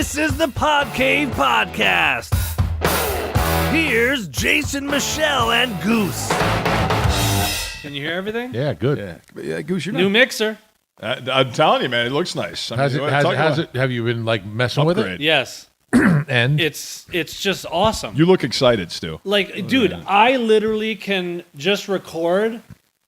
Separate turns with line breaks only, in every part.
This is the Podcave Podcast. Here's Jason, Michelle, and Goose.
Can you hear everything?
Yeah, good.
Yeah, Goose, you're
New mixer.
I'm telling you, man, it looks nice. I
Has
mean,
it? Have you been like messing with
Upgrade.
it?
Yes.
And
It's just awesome.
You look excited, Stu.
Like, dude, I literally can just record,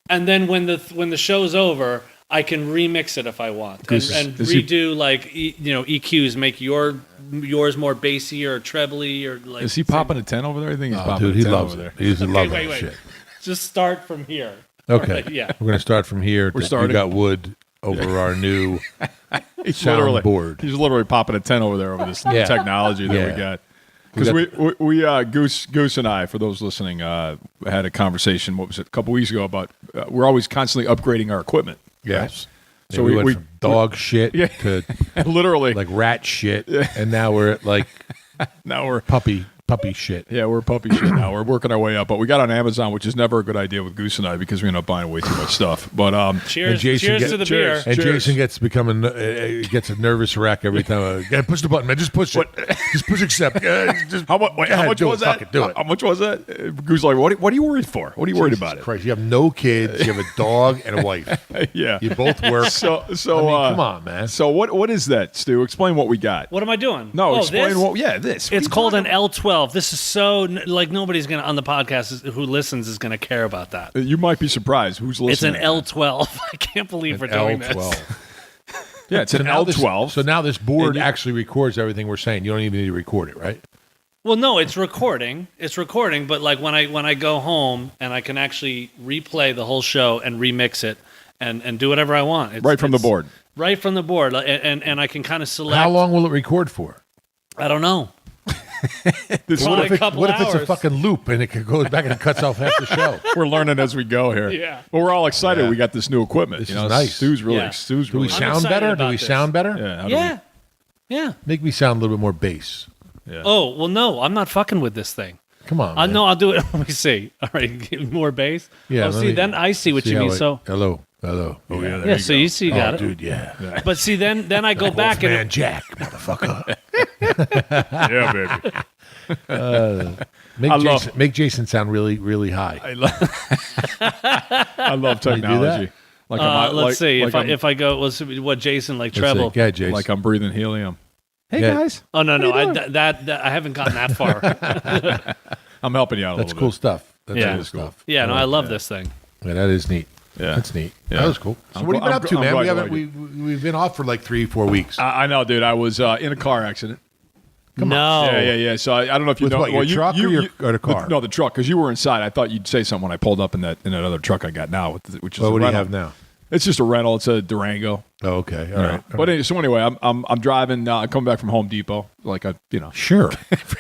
and then when the show's over, I can remix it if I want, and redo EQs, make yours more bassy or trebly or like.
Is he popping a 10 over there? I think he's popping
dude,
a
he
10
loves
over
it.
there.
He's in love with
wait.
that shit.
Just start from here.
Okay.
Yeah.
We're going to start from here.
We're starting.
We got wood over our new
He's literally
soundboard.
He's literally popping a 10 over there over this technology that we got. Because we Goose and I, for those listening, had a conversation. What was it? A couple weeks ago about we're always constantly upgrading our equipment.
Yes.
Right?
So we went from dog shit to
literally
like rat shit, and now we're at like
now we're
puppy shit.
Yeah, we're puppy shit now. We're working our way up, but we got on Amazon, which is never a good idea with Goose and I because we end up buying way too much stuff. But
cheers to the
beer.
And Jason gets gets a nervous wreck every time. Push the button, man. Just push it. Just push accept.
How much was that?
Fuck it, do it.
How much was that? Goose like, what are you worried for? What are you worried about it?
Christ, you have no kids. You have a dog and a wife.
Yeah,
you both work.
So
I mean, come on, man.
So what is that, Stu? Explain what we got.
What am I doing?
No, explain
this?
what. Yeah, this.
It's called an L12. This is so like nobody's gonna on the podcast who listens is gonna care about that.
You might be surprised who's listening.
It's an L12. I can't believe we're doing this.
Yeah, it's an L12.
So now this board actually records everything we're saying. You don't even need to record it, right?
Well, no, it's recording. It's recording, but like when I go home and I can actually replay the whole show and remix it and do whatever I want.
Right from the board.
Right from the board, and I can kind of select.
How long will it record for?
I don't know.
What if it's a fucking loop and it goes back and cuts off half the show?
We're learning as we go here.
Yeah.
But we're all excited we got this new equipment.
This is nice.
Stu's really.
Do we sound better? Do we sound better?
Yeah.
Yeah.
Make me sound a little bit more bass.
Yeah.
Oh, well, no, I'm not fucking with this thing.
Come on, man.
No, I'll do it. Let me see. All right, more bass.
Yeah.
Then I see what you mean.
Hello. Oh,
yeah. So you see, you got it,
dude. Yeah.
But see, then I go back and
Jack, motherfucker.
Yeah, baby.
Make Jason sound really, really high.
I love technology.
Let's see if I go. Let's see what Jason like treble.
Yeah, Jason.
Like I'm breathing helium. Hey guys.
Oh no, I haven't gotten that far.
I'm helping you out.
That's cool stuff.
That's cool stuff.
Yeah, no, I love this thing.
Yeah, that is neat.
Yeah,
that's neat.
Yeah.
That was cool. So what have you been up to, man? We've been off for like 3-4 weeks.
I know, dude. I was in a car accident.
Come on.
Yeah. So I don't know if you know.
What, your truck or the car?
No, the truck, because you were inside. I thought you'd say something when I pulled up in that other truck I got now, which is
what do you have now?
It's just a rental. It's a Durango.
Oh, okay. All right.
But so anyway, I'm driving. I'm coming back from Home Depot.
Sure.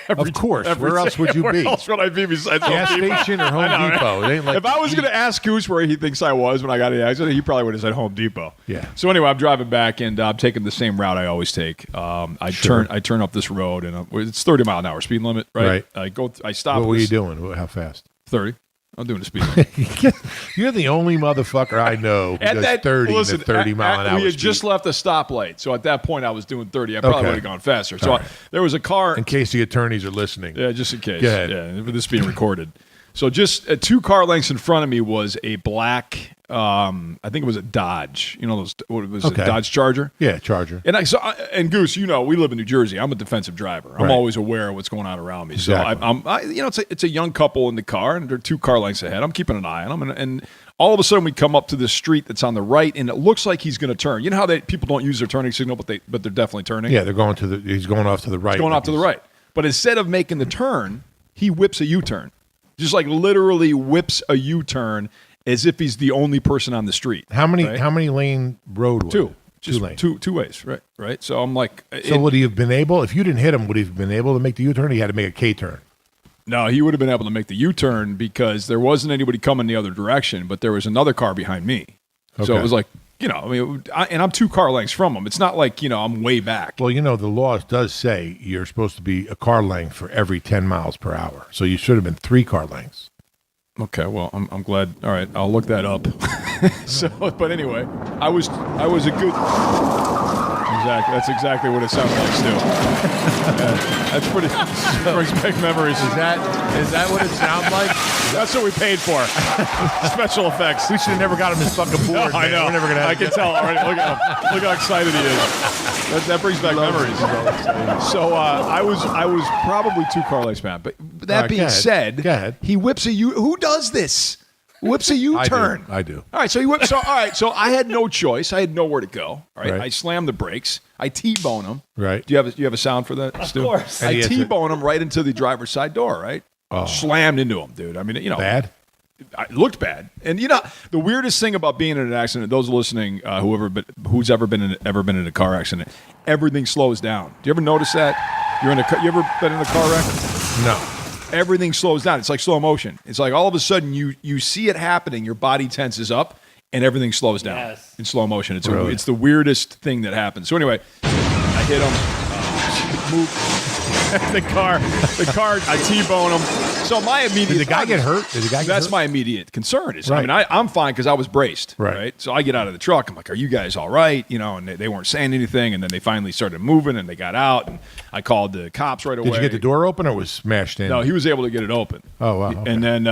Of course. Where else would you be?
Where else would I be besides
gas
Home Depot?
station or Home Depot? It ain't like
if I was going to ask Goose where he thinks I was when I got in the accident, he probably would have said Home Depot.
Yeah.
So anyway, I'm driving back and I'm taking the same route I always take. I turn up this road and it's 30 mile an hour speed limit. Right. I stop.
What were you doing? How fast?
30. I'm doing the speed limit.
You're the only motherfucker I know who does 30 in a 30 mile an hour
We had
speed.
just left a stoplight, so at that point I was doing 30. I probably would have gone faster. So there was a car.
In case the attorneys are listening.
Yeah, just in case.
Go ahead.
Yeah, with this being recorded. So just 2 car lengths in front of me was a black, I think it was a Dodge. You know those? What was it? Dodge Charger?
Yeah, Charger.
And Goose, you know, we live in New Jersey. I'm a defensive driver. I'm always aware of what's going on around me.
Exactly.
So it's a young couple in the car, and they're 2 car lengths ahead. I'm keeping an eye on them, and all of a sudden we come up to this street that's on the right, and it looks like he's going to turn. You know how people don't use their turning signal, but they're definitely turning.
Yeah, he's going off to the right.
He's going off to the right, but instead of making the turn, he whips a U-turn. Just like literally whips a U-turn as if he's the only person on the street.
How many lane road was
2.
it?
Just
2 lanes.
2 ways, right. So I'm like,
so would he have been able? If you didn't hit him, would he have been able to make the U-turn? He had to make a K-turn.
No, he would have been able to make the U-turn because there wasn't anybody coming the other direction, but there was another car behind me. Okay. So it was like, and I'm 2 car lengths from him. It's not like, I'm way back.
Well, the law does say you're supposed to be a car length for every 10 miles per hour. So you should have been 3 car lengths.
Okay, well, I'm glad. All right, I'll look that up. But anyway, I was a good. That's exactly what it sounds like, Stu. That's pretty. Brings back memories.
Is that what it sounds like?
That's what we paid for. Special effects.
We should have never got him his fucking board.
I know.
We're never gonna have
I can tell already. Look at him. Look how excited he is. That brings back memories. So I was probably 2 car lengths back. But that being said,
go ahead.
he whips a U. Who does this? Whips a U-turn.
I do.
All right, so he whips. So, all right, so I had no choice. I had nowhere to go. All right,
Right.
I slammed the brakes. I T-bone him.
Right.
Do you have a sound for that, Stu?
Of course.
And
I
he has
T-bone him right into the driver's side door. Right.
Oh.
Slammed into him, dude. I mean,
Bad?
it looked bad. And the weirdest thing about being in an accident, those listening, who's ever been in a car accident, everything slows down. Do you ever notice that? You ever been in a car wreck?
No.
Everything slows down. It's like slow motion. It's like all of a sudden you see it happening, your body tenses up, and everything slows down in slow motion. It's the weirdest thing that happens. So anyway, I hit him. The car, I T-bone him. So my immediate...
Did the guy get hurt?
That's my immediate concern. Is,
Right.
I mean, I'm fine because I was braced.
Right.
So I get out of the truck. I'm like, are you guys all right? And they weren't saying anything. And then they finally started moving and they got out. And I called the cops right away.
Did you get the door open or was smashed in?
No, he was able to get it open.
Oh, wow. Okay.
And then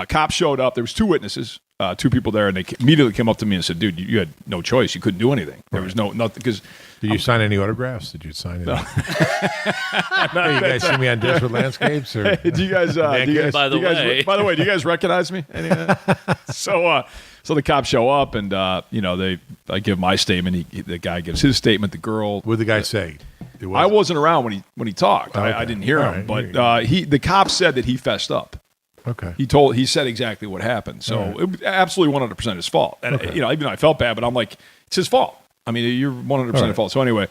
cops showed up. There was 2 witnesses, 2 people there. And they immediately came up to me and said, dude, you had no choice. You couldn't do anything. There was nothing because...
Did you sign any autographs? Did you sign any? Hey, you guys see me on Desperate Landscapes? Or?
Do you guys? By the way, do you guys recognize me? So the cops show up, and I give my statement. The guy gives his statement. The girl.
What did the guy say?
I wasn't around when he talked.
Okay.
I didn't hear him,
Right.
but the cop said that he fessed up.
Okay.
He said exactly what happened. So it was absolutely 100% his fault. And even though I felt bad, but I'm like, it's his fault. I mean, you're 100% at fault. So anyway,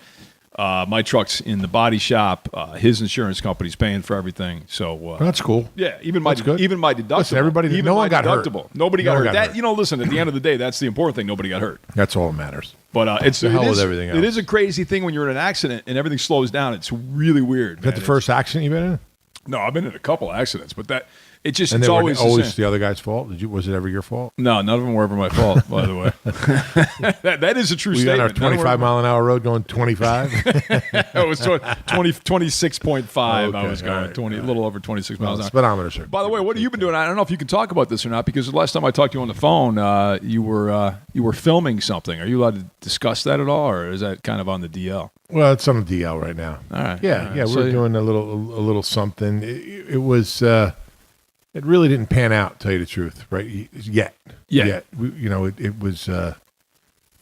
my truck's in the body shop. His insurance company's paying for everything. So
That's cool.
yeah, even my deductible.
Listen, no one got hurt.
Nobody
No
got
one
hurt.
got hurt.
Listen, at the end of the day, that's the important thing. Nobody got hurt.
That's all that matters.
But it's
The hell with everything else.
It is a crazy thing when you're in an accident and everything slows down. It's really weird.
Is that the first accident you've been in?
No, I've been in a couple accidents, but that it just
And
it's
they were
always
always
the
the other guy's fault? Was it ever your fault?
same. No, none of them were ever my fault. By the way, that is a true
Were you
statement.
on our 25-mile-an-hour road going 25?
It was 26.5. I
Okay,
was going
all right,
20, a little over 26 miles an hour.
Speedometer, sir.
By the way, what have you been doing? I don't know if you can talk about this or not because the last time I talked to you on the phone, you were filming something. Are you allowed to discuss that at all, or is that kind of on the DL?
Well, it's on the DL right now.
All right.
Yeah,
All right.
we're doing a little something. It was it really didn't pan out, to tell you the truth, right? Yet. It was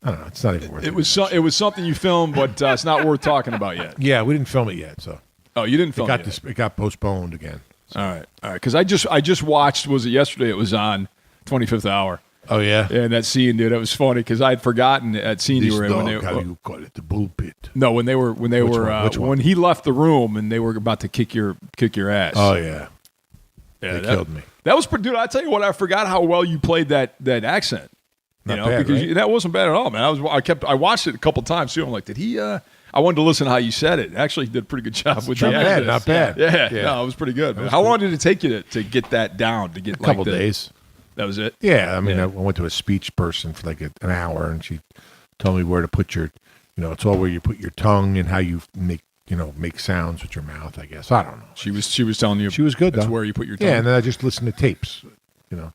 I don't know. It's not even worth it.
It was something you filmed, but it's not worth talking about yet.
Yeah, we didn't film it yet, so
Oh, you didn't film it yet.
it got postponed again.
All right. Because I just watched. Was it yesterday? It was on 25th Hour.
Oh yeah.
And that scene, dude, it was funny because I'd forgotten that scene
This
you were in when
dog,
they
how you call it, the bullpit.
No, when they were
Which one?
when he left the room and they were about to kick your ass.
Oh yeah.
Yeah,
They killed me.
That was pretty, dude. I tell you what, I forgot how well you played that accent.
Not bad,
because
right?
that wasn't bad at all, man. I watched it a couple times too. I'm like, did he? I wanted to listen to how you said it. Actually, he did a pretty good job with
Not
the
bad,
accent.
not bad.
Yeah, no, it was pretty good. Man. How long did it take you to get that down? To get
A couple days.
That was it.
Yeah, I mean, I went to a speech person for like an hour, and she told me where to put your, it's all where you put your tongue and how you make sounds with your mouth. I guess I don't know.
She was telling you.
She was good
That's
though.
where you put your tongue.
Yeah, and then I just listened to tapes,
Yeah.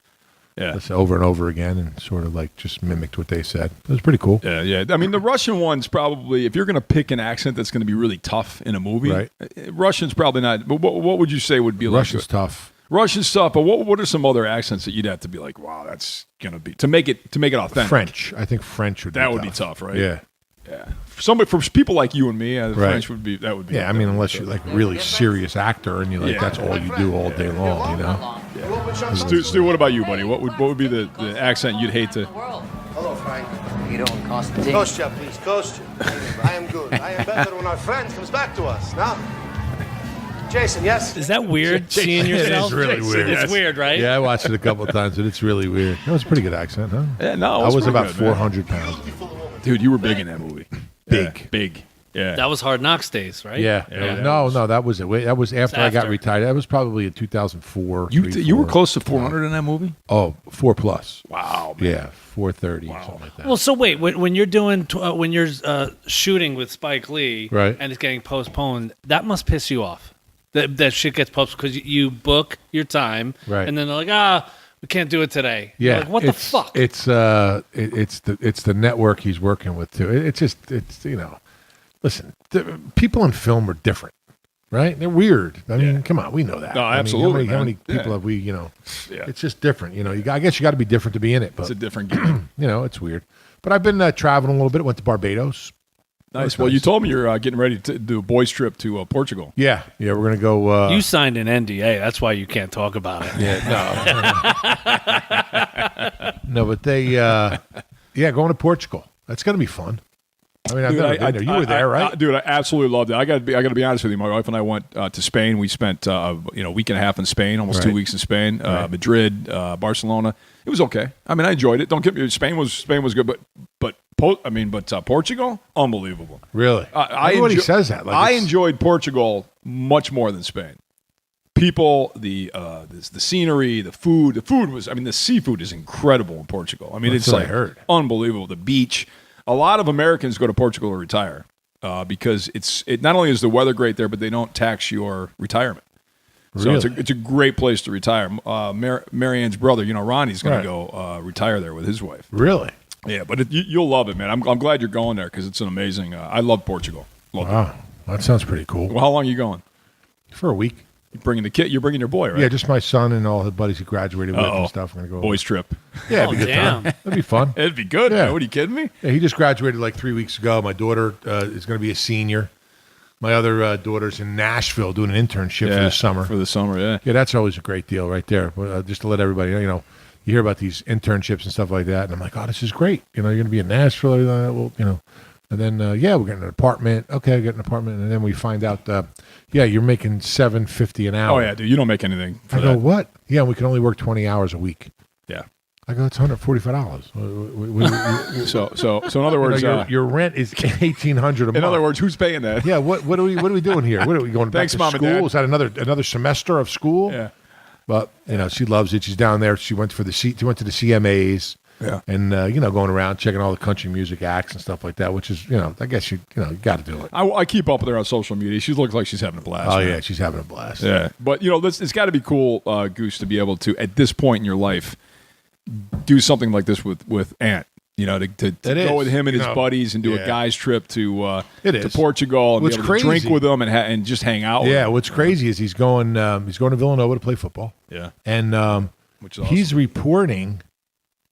listen over and over again, and sort of like just mimicked what they said. It was pretty cool.
Yeah. I mean, the Russian one's probably, if you're going to pick an accent that's going to be really tough in a movie,
Right.
Russian's probably not. But what would you say would be
Russian's
like?
tough.
Russian's tough, but what are some other accents that you'd have to be like, wow, that's going to be to make it authentic?
French. I think French would.
That
be
would be tough, right?
Yeah.
Yeah. For people like you and me, French would be. That would be.
Yeah, I mean, unless you're like a really serious actor and that's all you do all day long,
Stu, what about you, buddy? What would be the accent you'd hate to?
Hello, Frank.
Guido and Constantine.
Kostya, please, Kostya. I am good. I am better when our friend comes back to us. Now, Jason, yes?
Is that weird seeing yourself?
It is really weird.
It's weird, right?
Yeah, I watched it a couple of times, and it's really weird. That was a pretty good accent, huh?
Yeah, no,
I was
pretty
about
good, man.
400 pounds.
Dude, you were big in that movie.
Big.
Yeah, big. Yeah.
That was Hard Knocks days, right?
Yeah. No, that was it. That was after I got retired. That was probably in 2004.
You were close to 400 in that movie?
Oh, 4+.
Wow, man.
Yeah, 430, something like that.
Well, so wait, when you're doing when you're shooting with Spike Lee,
Right.
and it's getting postponed, that must piss you off. That shit gets postponed because you book your time,
Right.
and then they're like, we can't do it today.
Yeah,
You're like, what the fuck?
It's the network he's working with too. It's listen, people in film are different, right? They're weird. I mean, come on, we know that.
No, absolutely.
How many people have we? It's just different. I guess you got to be different to be in it. But
It's a different game.
it's weird. But I've been traveling a little bit. Went to Barbados.
Nice. Well, you told me you're getting ready to do a boys' trip to Portugal.
Yeah, we're gonna go.
You signed an NDA. That's why you can't talk about it.
Yeah, no, but they, going to Portugal. That's gonna be fun. I mean, I've never been there. You were there, right?
Dude, I absolutely loved it. I got to be honest with you. My wife and I went to Spain. We spent a week and a half in Spain, almost 2 weeks in Spain, Madrid, Barcelona. It was okay. I mean, I enjoyed it. Don't get me. Spain was good, but Portugal, unbelievable.
Really? Everybody says that.
I enjoyed Portugal much more than Spain. People, the scenery, the food. The food was. I mean, the seafood is incredible in Portugal. I mean,
That's
it's
what
like
I heard.
Unbelievable. The beach. A lot of Americans go to Portugal to retire because it not only is the weather great there, but they don't tax your retirement.
Really?
So it's a great place to retire. Marianne's brother, Ronnie's going to go retire there with his wife.
Really?
Yeah, but you'll love it, man. I'm glad you're going there because it's an amazing. I love Portugal.
Wow, that sounds pretty cool.
Well, how long are you going?
For a week.
You're bringing the kid. You're bringing your boy, right?
Yeah, just my son and all his buddies who graduated with and stuff. We're gonna go
boys trip.
Yeah, it'd be a good time. That'd be fun.
It'd be good.
Yeah.
Man. What are you kidding me?
Yeah, he just graduated like 3 weeks ago. My daughter is going to be a senior. My other daughter's in Nashville doing an internship for the summer.
For the summer, yeah.
Yeah, that's always a great deal right there. Just to let everybody know, you hear about these internships and stuff like that, and I'm like, oh, this is great. You're going to be in Nashville. And then, we're getting an apartment. Okay, I get an apartment. And then we find out, you're making $7.50 an hour.
Oh, yeah, dude. You don't make anything for that.
I go, what? Yeah, we can only work 20 hours a week.
Yeah.
I go, it's $145.
So in other words,
your rent is $1,800 a month.
In other words, who's paying that?
Yeah, what are we doing here? What are we going back to
Mom
school?
and Dad.
Is that another semester of school?
Yeah.
But she loves it. She's down there. She went to the CMAs.
Yeah.
And going around checking all the country music acts and stuff like that, which is I guess you got to do it.
I keep up with her on social media. She looks like she's having a blast.
Oh
man.
yeah, she's having a blast.
Yeah, but it's got to be cool, Goose, to be able to at this point in your life do something like this with Ant. To go with him and his buddies and do a guys trip to Portugal and be able to drink with them and just hang out.
Yeah,
with
what's crazy is he's going to Villanova to play football.
Yeah,
and
which is awesome.
He's reporting.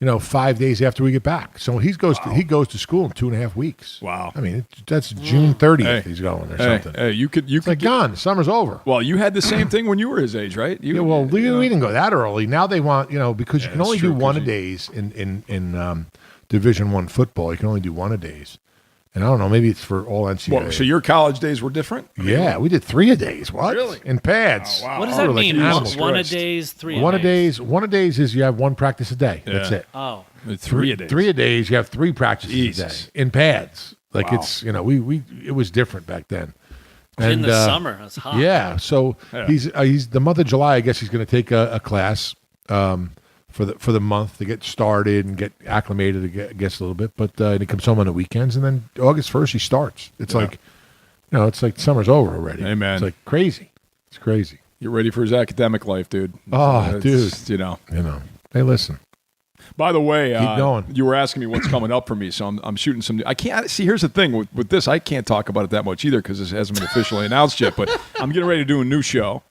5 days after we get back. So he goes to school in 2.5 weeks.
Wow.
I mean, that's June 30th he's going or something.
Hey, you could
gone. Summer's over.
Well, you had the same thing when you were his age, right?
We didn't go that early. Now they want, because you can only do one-a-days in Division I football. You can only do one-a-days. And I don't know, maybe it's for all NCAA.
Well, so your college days were different?
Yeah, we did 3-a-days. What?
Really?
In pads.
Oh, wow.
What does that mean?
Animals.
One-a-days, three-a-days?
One-a-days is you have one practice a day.
Yeah.
That's it.
Oh.
3-a-days.
3-a-days, you have 3 practices a day in pads. Like it's, it was different back then. And,
in the summer, it's hot.
Yeah, so he's the month of July. I guess he's going to take a class for the month to get started and get acclimated. I guess a little bit, but he comes home on the weekends, and then August 1st he starts. It's like, it's like summer's over already.
Hey, man.
It's like crazy. It's crazy.
You're ready for his academic life, dude.
Oh, dude. Hey, listen.
By the way,
keep going.
You were asking me what's coming up for me, so I'm shooting some. I can't see. Here's the thing with this, I can't talk about it that much either because it hasn't been officially announced yet. But I'm getting ready to do a new show.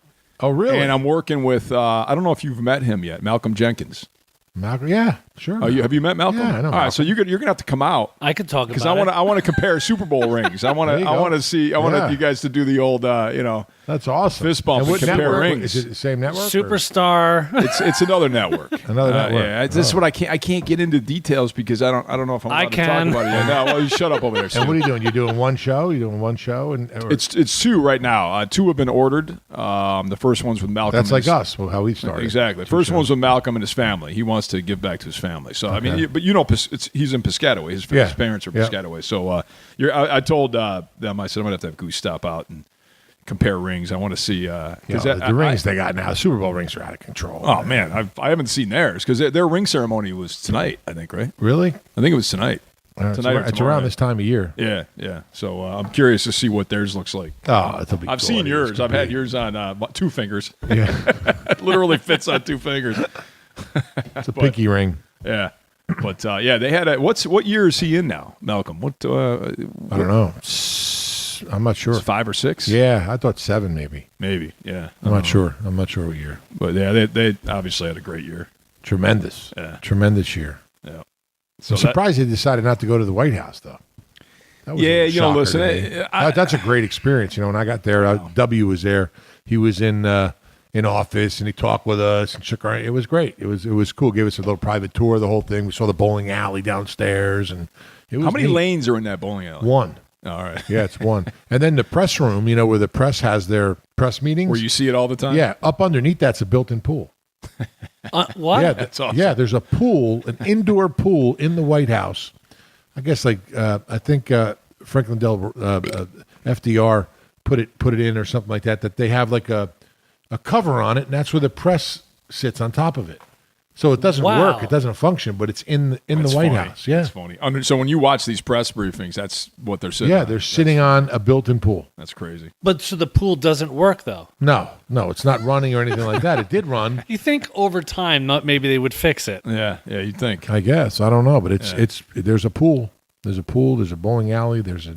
Oh, really?
And I'm working with. I don't know if you've met him yet, Malcolm Jenkins.
Malcolm, yeah, sure.
Have you met Malcolm?
Yeah, I know.
All right, so you're gonna have to come out.
I could talk about it
because I want to compare Super Bowl rings. I want you guys to do the old
That's awesome.
Fist bump and compare
network?
rings.
Is it the same network?
Superstar.
It's another network.
Another network.
Yeah, this is what I can't get into details because I don't know if I'm allowed to talk about it yet. No, well, you shut up over there.
And what are you doing? You're doing one show?
It's 2 right now. 2 have been ordered. The first one's with Malcolm.
That's like us. How we started.
Exactly. First one's with Malcolm and his family. He wants to give back to his family. So I mean, but you know, he's in Piscataway. His parents are Piscataway. So I told them, I said I'm gonna have to have Goose stop out and compare rings. I want to see
the rings they got now. Super Bowl rings are out of control.
Oh man, I haven't seen theirs because their ring ceremony was tonight. I think, right?
Really?
I think it was tonight.
It's around this time of year.
Yeah. So I'm curious to see what theirs looks like.
Oh, it'll be.
I've seen yours. I've had yours on 2 fingers.
Yeah,
it literally fits on 2 fingers.
It's a pinky ring.
Yeah, but they had what year is he in now, Malcolm? What?
I don't know. I'm not sure.
5 or 6?
Yeah, I thought 7 maybe.
Maybe. Yeah.
I'm not sure. I'm not sure what year.
But yeah, they obviously had a great year.
Tremendous.
Yeah.
Tremendous year.
Yeah.
So I'm surprised they decided not to go to the White House, though.
Listen,
that's a great experience. You know, when I got there, W was there. He was in office, and he talked with us and shook our hand. It was great. It was cool. Gave us a little private tour of the whole thing. We saw the bowling alley downstairs, and it was
how many
neat.
lanes are in that bowling alley?
1.
All right.
Yeah, it's 1. And then the press room, you know, where the press has their press meetings.
Where you see it all the time?
Yeah, up underneath that's a built-in pool.
What?
Yeah,
that's awesome.
Yeah, there's a pool, an indoor pool in the White House. I guess I think Franklin FDR put it in or something like that. That they have like a cover on it, and that's where the press sits on top of it. So it doesn't work. It doesn't function, but it's in the White House. Yeah,
that's funny. So when you watch these press briefings, that's what they're sitting.
Yeah,
on.
they're sitting on a built-in pool.
That's crazy.
But so the pool doesn't work though.
No, it's not running or anything like that. It did run.
You think over time, maybe they would fix it?
Yeah, you'd think.
I guess I don't know, but it's there's a pool. There's a pool. There's a bowling alley. There's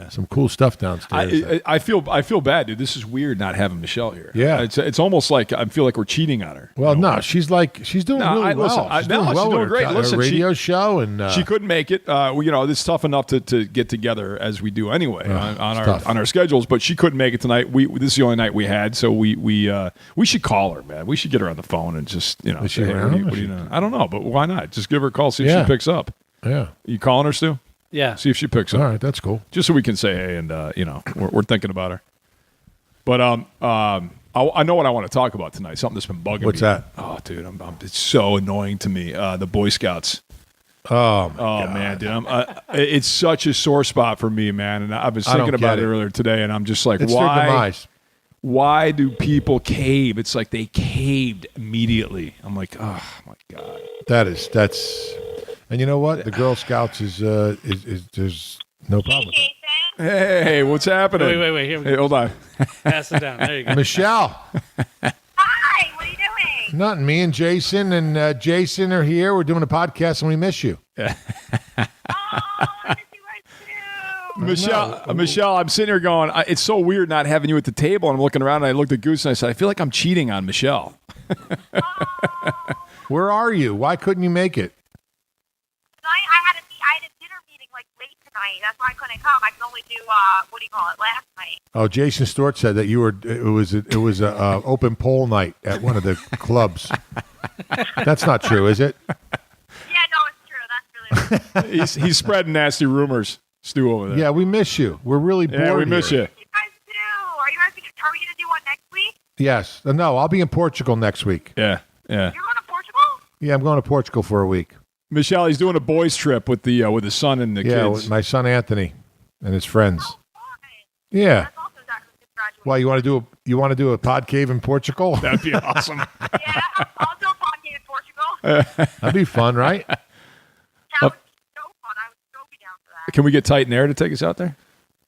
some cool stuff downstairs.
I feel bad, dude. This is weird not having Michelle here.
Yeah,
it's almost like I feel like we're cheating on her.
Well, no, she's doing really well.
She's doing great.
Listen, radio show and
she couldn't make it. It's tough enough to get together as we do anyway on our schedules. But she couldn't make it tonight. This is the only night we had, so we should call her, man. We should get her on the phone and just
Is she
hey,
around?
what do you know? I don't know, but why not? Just give her a call, see if she picks up.
Yeah,
you calling her, Stu?
Yeah.
See if she picks up.
All right, that's cool.
Just so we can say hey, and we're thinking about her. But I know what I want to talk about tonight. Something that's been bugging me.
What's that?
Oh, dude, it's so annoying to me. The Boy Scouts.
Oh my God.
Man, dude, it's such a sore spot for me, man. And I've been thinking about it earlier today, and I'm just like,
it's their demise.
Why do people cave? It's like they caved immediately. I'm like, oh my God.
That's. And you know what? The Girl Scouts is there's no problem with it.
Hey, what's happening?
Wait. Here we go.
Hey, hold on.
Pass it down. There you go.
Michelle.
Hi, what are you doing?
Nothing. Me and Jason Jason are here. We're doing a podcast and we miss you.
Oh, I miss you guys too.
Michelle, I'm sitting here going, it's so weird not having you at the table. And I'm looking around and I looked at Goose and I said, I feel like I'm cheating on Michelle.
Where are you? Why couldn't you make it?
I had a dinner meeting like late tonight. That's why I couldn't come. I could only do last night.
Oh, Jason Stewart said that it was a open poll night at one of the clubs. That's not true, is it?
Yeah, no, it's true. That's really
He's spreading nasty rumors, Stu, over there.
Yeah, we miss you. We're really bored.
Yeah, we miss you.
you guys do. Are we going to do one next week?
Yes. No, I'll be in Portugal next week.
Yeah.
You're going to Portugal?
Yeah, I'm going to Portugal for a week.
Michelle, he's doing a boys trip with his son and the kids.
Yeah, with my son Anthony and his friends.
Oh, fun.
Yeah.
That's also exactly graduation.
Why you want to do a Podcave in Portugal?
That'd be awesome.
Yeah, I'll do a podcast in Portugal.
That'd be fun, right?
That would be so fun. I would so be down for that.
Can we get Titan Air to take us out there?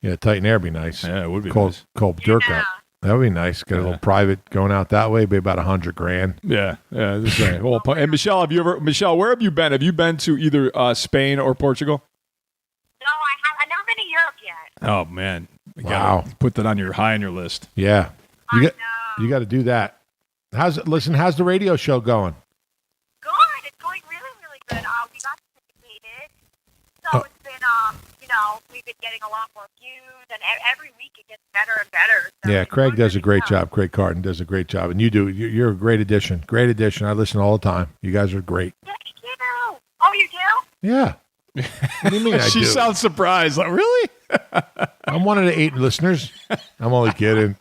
Yeah, Titan Air would be nice.
Yeah, it would be
Cold Dirk
Yeah.
up. That would be nice. Get a little private going out that way. Be about $100,000.
Yeah. This way. Well, and Michelle, where have you been? Have you been to either Spain or Portugal?
No, I haven't. I've never been to Europe yet.
Oh man, you
Wow.
gotta put that on your list.
Yeah,
I know.
you got to do that. How's the radio show going?
Good. It's going really, really good. We got syndicated. So it's been, we've been getting a lot more views, and every week it gets better and better. So
Yeah,
it's
Craig
going
does a
really
great
well.
job. Craig Carton does a great job, and you do. You're a great addition. Great addition. I listen all the time. You guys are great.
Thank you. Oh, you do?
Yeah. What do you mean? I
She
do?
sounds surprised. Like, really?
I'm one of the 8 listeners. I'm only kidding.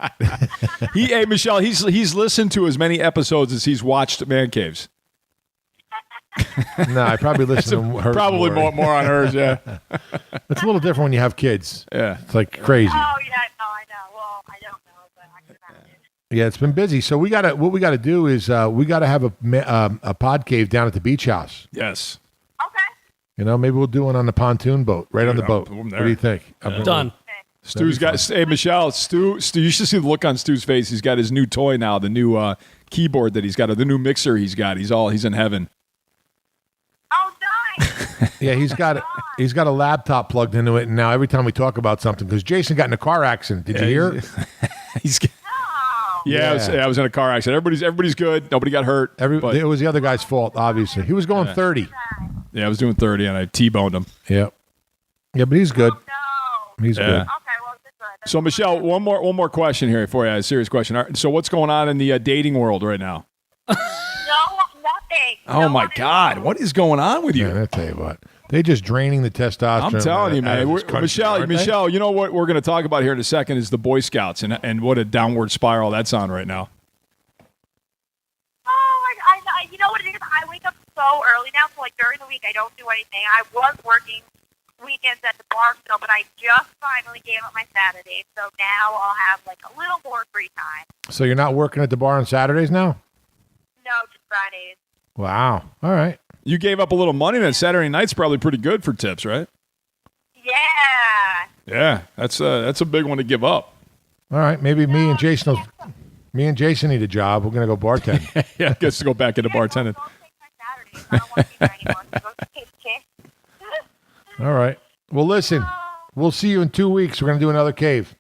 Michelle, he's listened to as many episodes as he's watched Man Caves.
No, I probably listen to hers
Probably more on hers, yeah.
It's a little different when you have kids.
Yeah.
It's like crazy.
Oh, yeah, no, I know. Well, I don't know, but I can imagine.
Yeah, it's been busy. So what we gotta do is we gotta have a Podcave down at the beach house.
Yes.
Okay.
Maybe we'll do one on the pontoon boat, right on the
I'm
boat. What do you think?
Done.
Stu's got. Hey, Michelle. Stu. You should see the look on Stu's face. He's got his new toy now. The new keyboard that he's got, or the new mixer he's got. He's in heaven.
Oh, nice.
Yeah, he's got a laptop plugged into it, and now every time we talk about something, because Jason got in a car accident. Did you hear?
He's.
Oh.
Yeah, I was in a car accident. Everybody's good. Nobody got hurt.
It was the other guy's fault, obviously. He was going 30.
Yeah, I was doing 30, and I T-boned him.
Yeah. Yeah, but he's good.
Oh, no.
He's good.
Okay, well, good.
So, Michelle, one more question here for you. A serious question. All right, so, what's going on in the dating world right now?
No, nothing.
Oh my God, what is going on with you?
Man, I tell you what, they just draining the testosterone.
I'm telling you, man.
Michelle,
Michelle, you know what we're going to talk about here in a second is the Boy Scouts and what a downward spiral that's on right now.
Oh, you know what it is? I wake up so early now, so like during the week I don't do anything. I was working weekends at the bar still, but I just finally gave up my Saturdays, so now I'll have like a little more free time.
So you're not working at the bar on Saturdays now?
No, just Fridays.
Wow. All right.
You gave up a little money, then Saturday night's probably pretty good for tips, right?
Yeah.
Yeah, that's a big one to give up.
All right. Maybe me and Jason need a job. We're gonna go bartend.
Yeah, I guess to go back into bartending.
Don't take my Saturdays. I don't want to be there anymore. So go take kids.
All right. Well, listen. We'll see you in 2 weeks. We're gonna do another cave.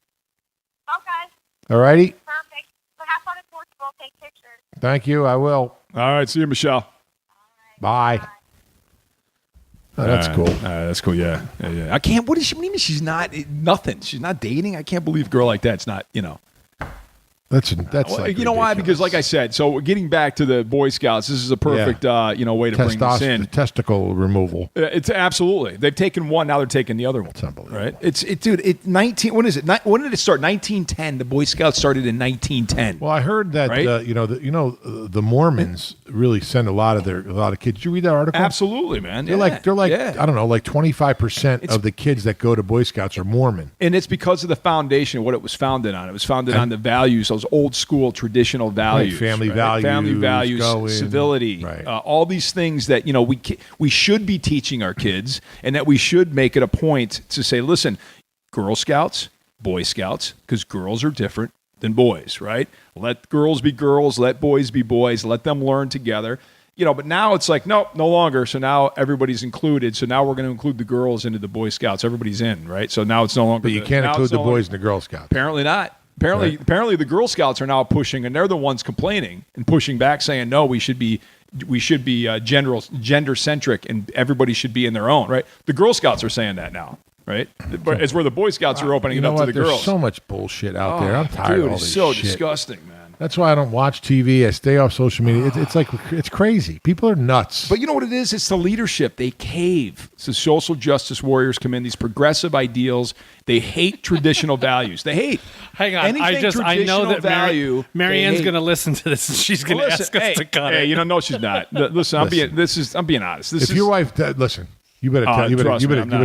Okay.
All righty.
Perfect. So have fun in Portugal. Take pictures.
Thank you. I will.
All right, see you, Michelle.
Bye. Oh, that's cool.
That's cool. Yeah. I can't. What do you mean? She's not nothing. She's not dating. I can't believe a girl like that's not.
That's
Well,
like
you know why? Because, like I said, so getting back to the Boy Scouts, this is a perfect way to bring this in.
Testicle removal.
It's absolutely. They've taken one, now they're taking the other one.
It's unbelievable.
Right? Dude. 19. When is it? When did it start? 1910. The Boy Scouts started in 1910.
Well, I heard that
Right?
the Mormons really send a lot of kids. Did you read that article?
Absolutely, man.
They're like I don't know, like 25% of the kids that go to Boy Scouts are Mormon.
And it's because of the foundation, what it was founded on. It was founded on the values, those old school traditional values,
family values,
civility,
right.
All these things that we should be teaching our kids, and that we should make it a point to say, listen, Girl Scouts, Boy Scouts, because girls are different than boys, right? Let girls be girls, let boys be boys, let them learn together. But now it's like, no longer. So now everybody's included. So now we're going to include the girls into the Boy Scouts. Everybody's in, right? So now it's no longer.
But you can't include the boys in the Girl Scouts.
Apparently not. Apparently, the Girl Scouts are now pushing, and they're the ones complaining and pushing back, saying, "No, we should be gender centric, and everybody should be in their own." Right? The Girl Scouts are saying that now, right? It's where the Boy Scouts are opening it up to the
There's
girls.
so much bullshit out there. I'm tired of all this
it's so
shit.
disgusting, man.
That's why I don't watch TV. I stay off social media. It's crazy. People are nuts.
But you know what it is? It's the leadership. They cave. So social justice warriors come in, these progressive ideals. They hate traditional values. They hate.
Hang on. I know that Marianne's going to listen to this and she's going to ask us to cut it.
No, she's not. Listen, I'm being honest.
If your wife, listen, you better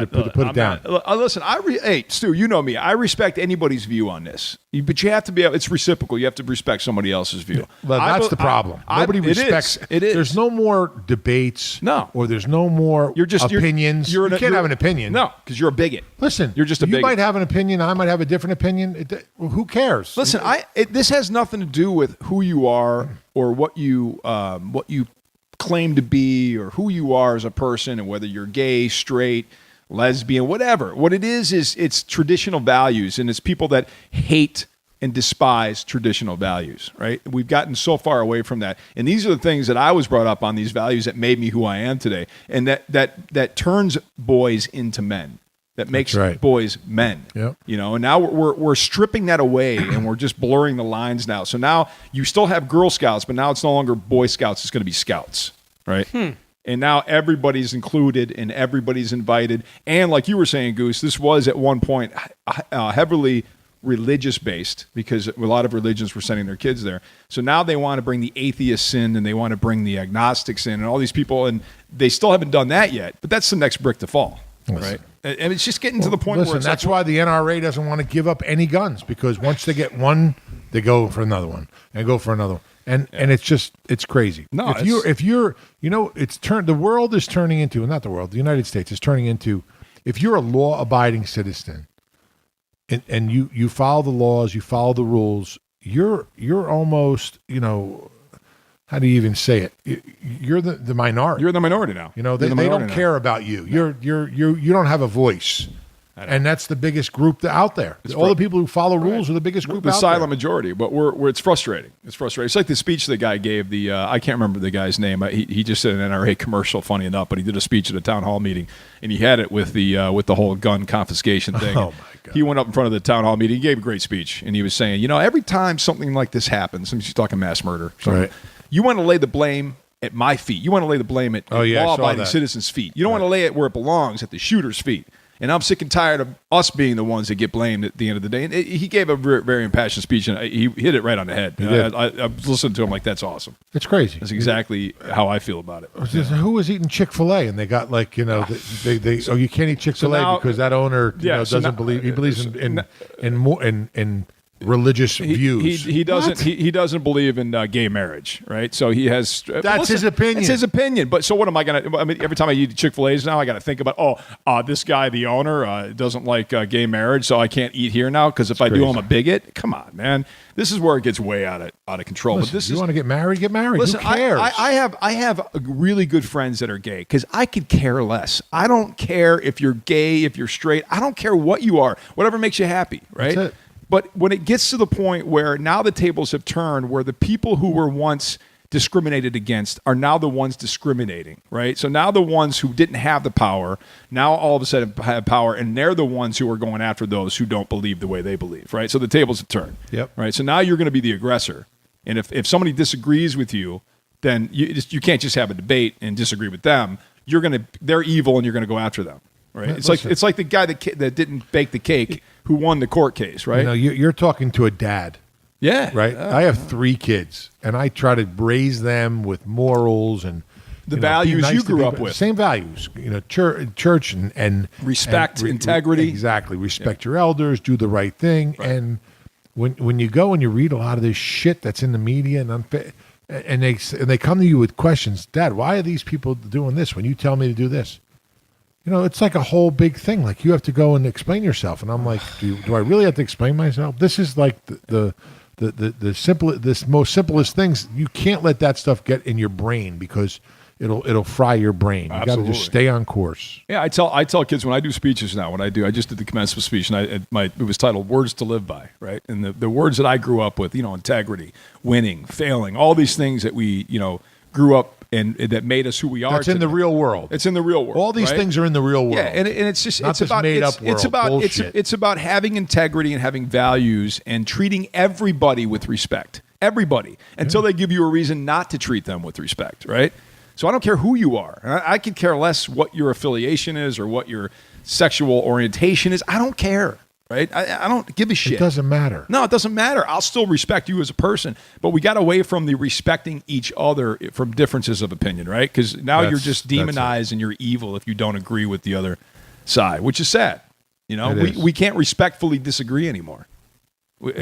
put it down.
Listen, hey, Stu, you know me. I respect anybody's view on this, but you have to be. It's reciprocal. You have to respect somebody else's view.
Well, that's the problem. Nobody respects.
It is.
There's no more debates.
No,
or there's no more opinions. You can't have an opinion.
No, because you're a bigot.
Listen,
you're just a bigot.
You might have an opinion. I might have a different opinion. Who cares?
Listen, this has nothing to do with who you are or what you claim to be or who you are as a person, and whether you're gay, straight, lesbian, whatever. What it is it's traditional values, and it's people that hate and despise traditional values, right? We've gotten so far away from that. And these are the things that I was brought up on, these values that made me who I am today. And that turns boys into men. That makes boys men.
Yep.
And now we're stripping that away and we're just blurring the lines now. So now you still have Girl Scouts, but now it's no longer Boy Scouts, it's going to be Scouts, right? And now everybody's included and everybody's invited. And like you were saying, Goose, this was at one point heavily religious based, because a lot of religions were sending their kids there. So now they want to bring the atheists in, and they want to bring the agnostics in, and all these people, and they still haven't done that yet. But that's the next brick to fall, right? And it's just getting to the point where it's
that's why the NRA doesn't want to give up any guns, because once they get one, they go for another one and go for another one. And it's crazy.
No,
if you're the world is turning into, not the world, the United States is turning into, if you're a law abiding citizen and you follow the laws, you follow the rules, you're almost, how do you even say it? You're the minority.
You're the minority now.
They don't care about you.
No.
You don't have a voice. And that's the biggest group out there. All the people who follow rules are the biggest group out there.
The silent majority, but it's frustrating. It's frustrating. It's like the speech the guy gave, I can't remember the guy's name. He just did an NRA commercial, funny enough, but he did a speech at a town hall meeting, and he had it with the whole gun confiscation thing.
Oh, my God.
He went up in front of the town hall meeting. He gave a great speech, and he was saying, every time something like this happens, he's talking mass murder.
Right.
You want to lay the blame at my feet. You want to lay the blame at law-abiding citizens' feet. You don't want to lay it where it belongs, at the shooter's feet. And I'm sick and tired of us being the ones that get blamed at the end of the day. And he gave a very, very impassioned speech, and he hit it right on the head. I listened to him like, that's awesome.
It's crazy.
That's exactly how I feel about it.
Who was eating Chick-fil-A? And they got you can't eat Chick-fil-A because that owner doesn't believe. He believes in religious views.
He doesn't believe in gay marriage, right? So he has.
That's his opinion.
It's his opinion. But so what am I going to? I mean, every time I eat Chick-fil-A's now, I got to think about this guy, the owner, doesn't like gay marriage, so I can't eat here now because if I do, I'm a bigot. Come on, man. This is where it gets way out of control.
Listen,
but this
you want to get married? Get married.
Listen,
who cares?
I have really good friends that are gay because I could care less. I don't care if you're gay, if you're straight. I don't care what you are. Whatever makes you happy, right?
That's it.
But when it gets to the point where now the tables have turned, where the people who were once discriminated against are now the ones discriminating, right? So now the ones who didn't have the power, now all of a sudden have power, and they're the ones who are going after those who don't believe the way they believe, right? So the tables have turned, right? So now you're going to be the aggressor. And if somebody disagrees with you, then you can't just have a debate and disagree with them. They're evil, and you're going to go after them. Right. It's like the guy that didn't bake the cake who won the court case, right?
You're talking to a dad.
Yeah.
Right. I have 3 kids, and I try to raise them with morals and
the values you grew up with.
Same values. Church and
respect, integrity.
Exactly. Respect your elders. Do the right thing. Right. And when you go and you read a lot of this shit that's in the media and they come to you with questions, Dad, why are these people doing this when you tell me to do this? It's like a whole big thing. Like you have to go and explain yourself, and I'm like, do I really have to explain myself? This is like the most simplest things. You can't let that stuff get in your brain because it'll fry your brain. You got to just stay on course.
Yeah, I tell kids when I do speeches now. I just did the commencement speech, and it was titled "Words to Live By." Right, and the words that I grew up with, integrity, winning, failing, all these things that we grew up. And that made us who we are.
That's in the real world.
It's in the real world.
All these things are in the real world.
Yeah, and it's just
not
it's
this
about
made up world.
It's about having integrity and having values and treating everybody with respect. Everybody, until they give you a reason not to treat them with respect. Right. So I don't care who you are. I could care less what your affiliation is or what your sexual orientation is. I don't care. Right? I don't give a shit.
It doesn't matter.
No, it doesn't matter. I'll still respect you as a person, but we got away from the respecting each other from differences of opinion, right? Because now you're just demonized and you're evil if you don't agree with the other side, which is sad. We can't respectfully disagree anymore. We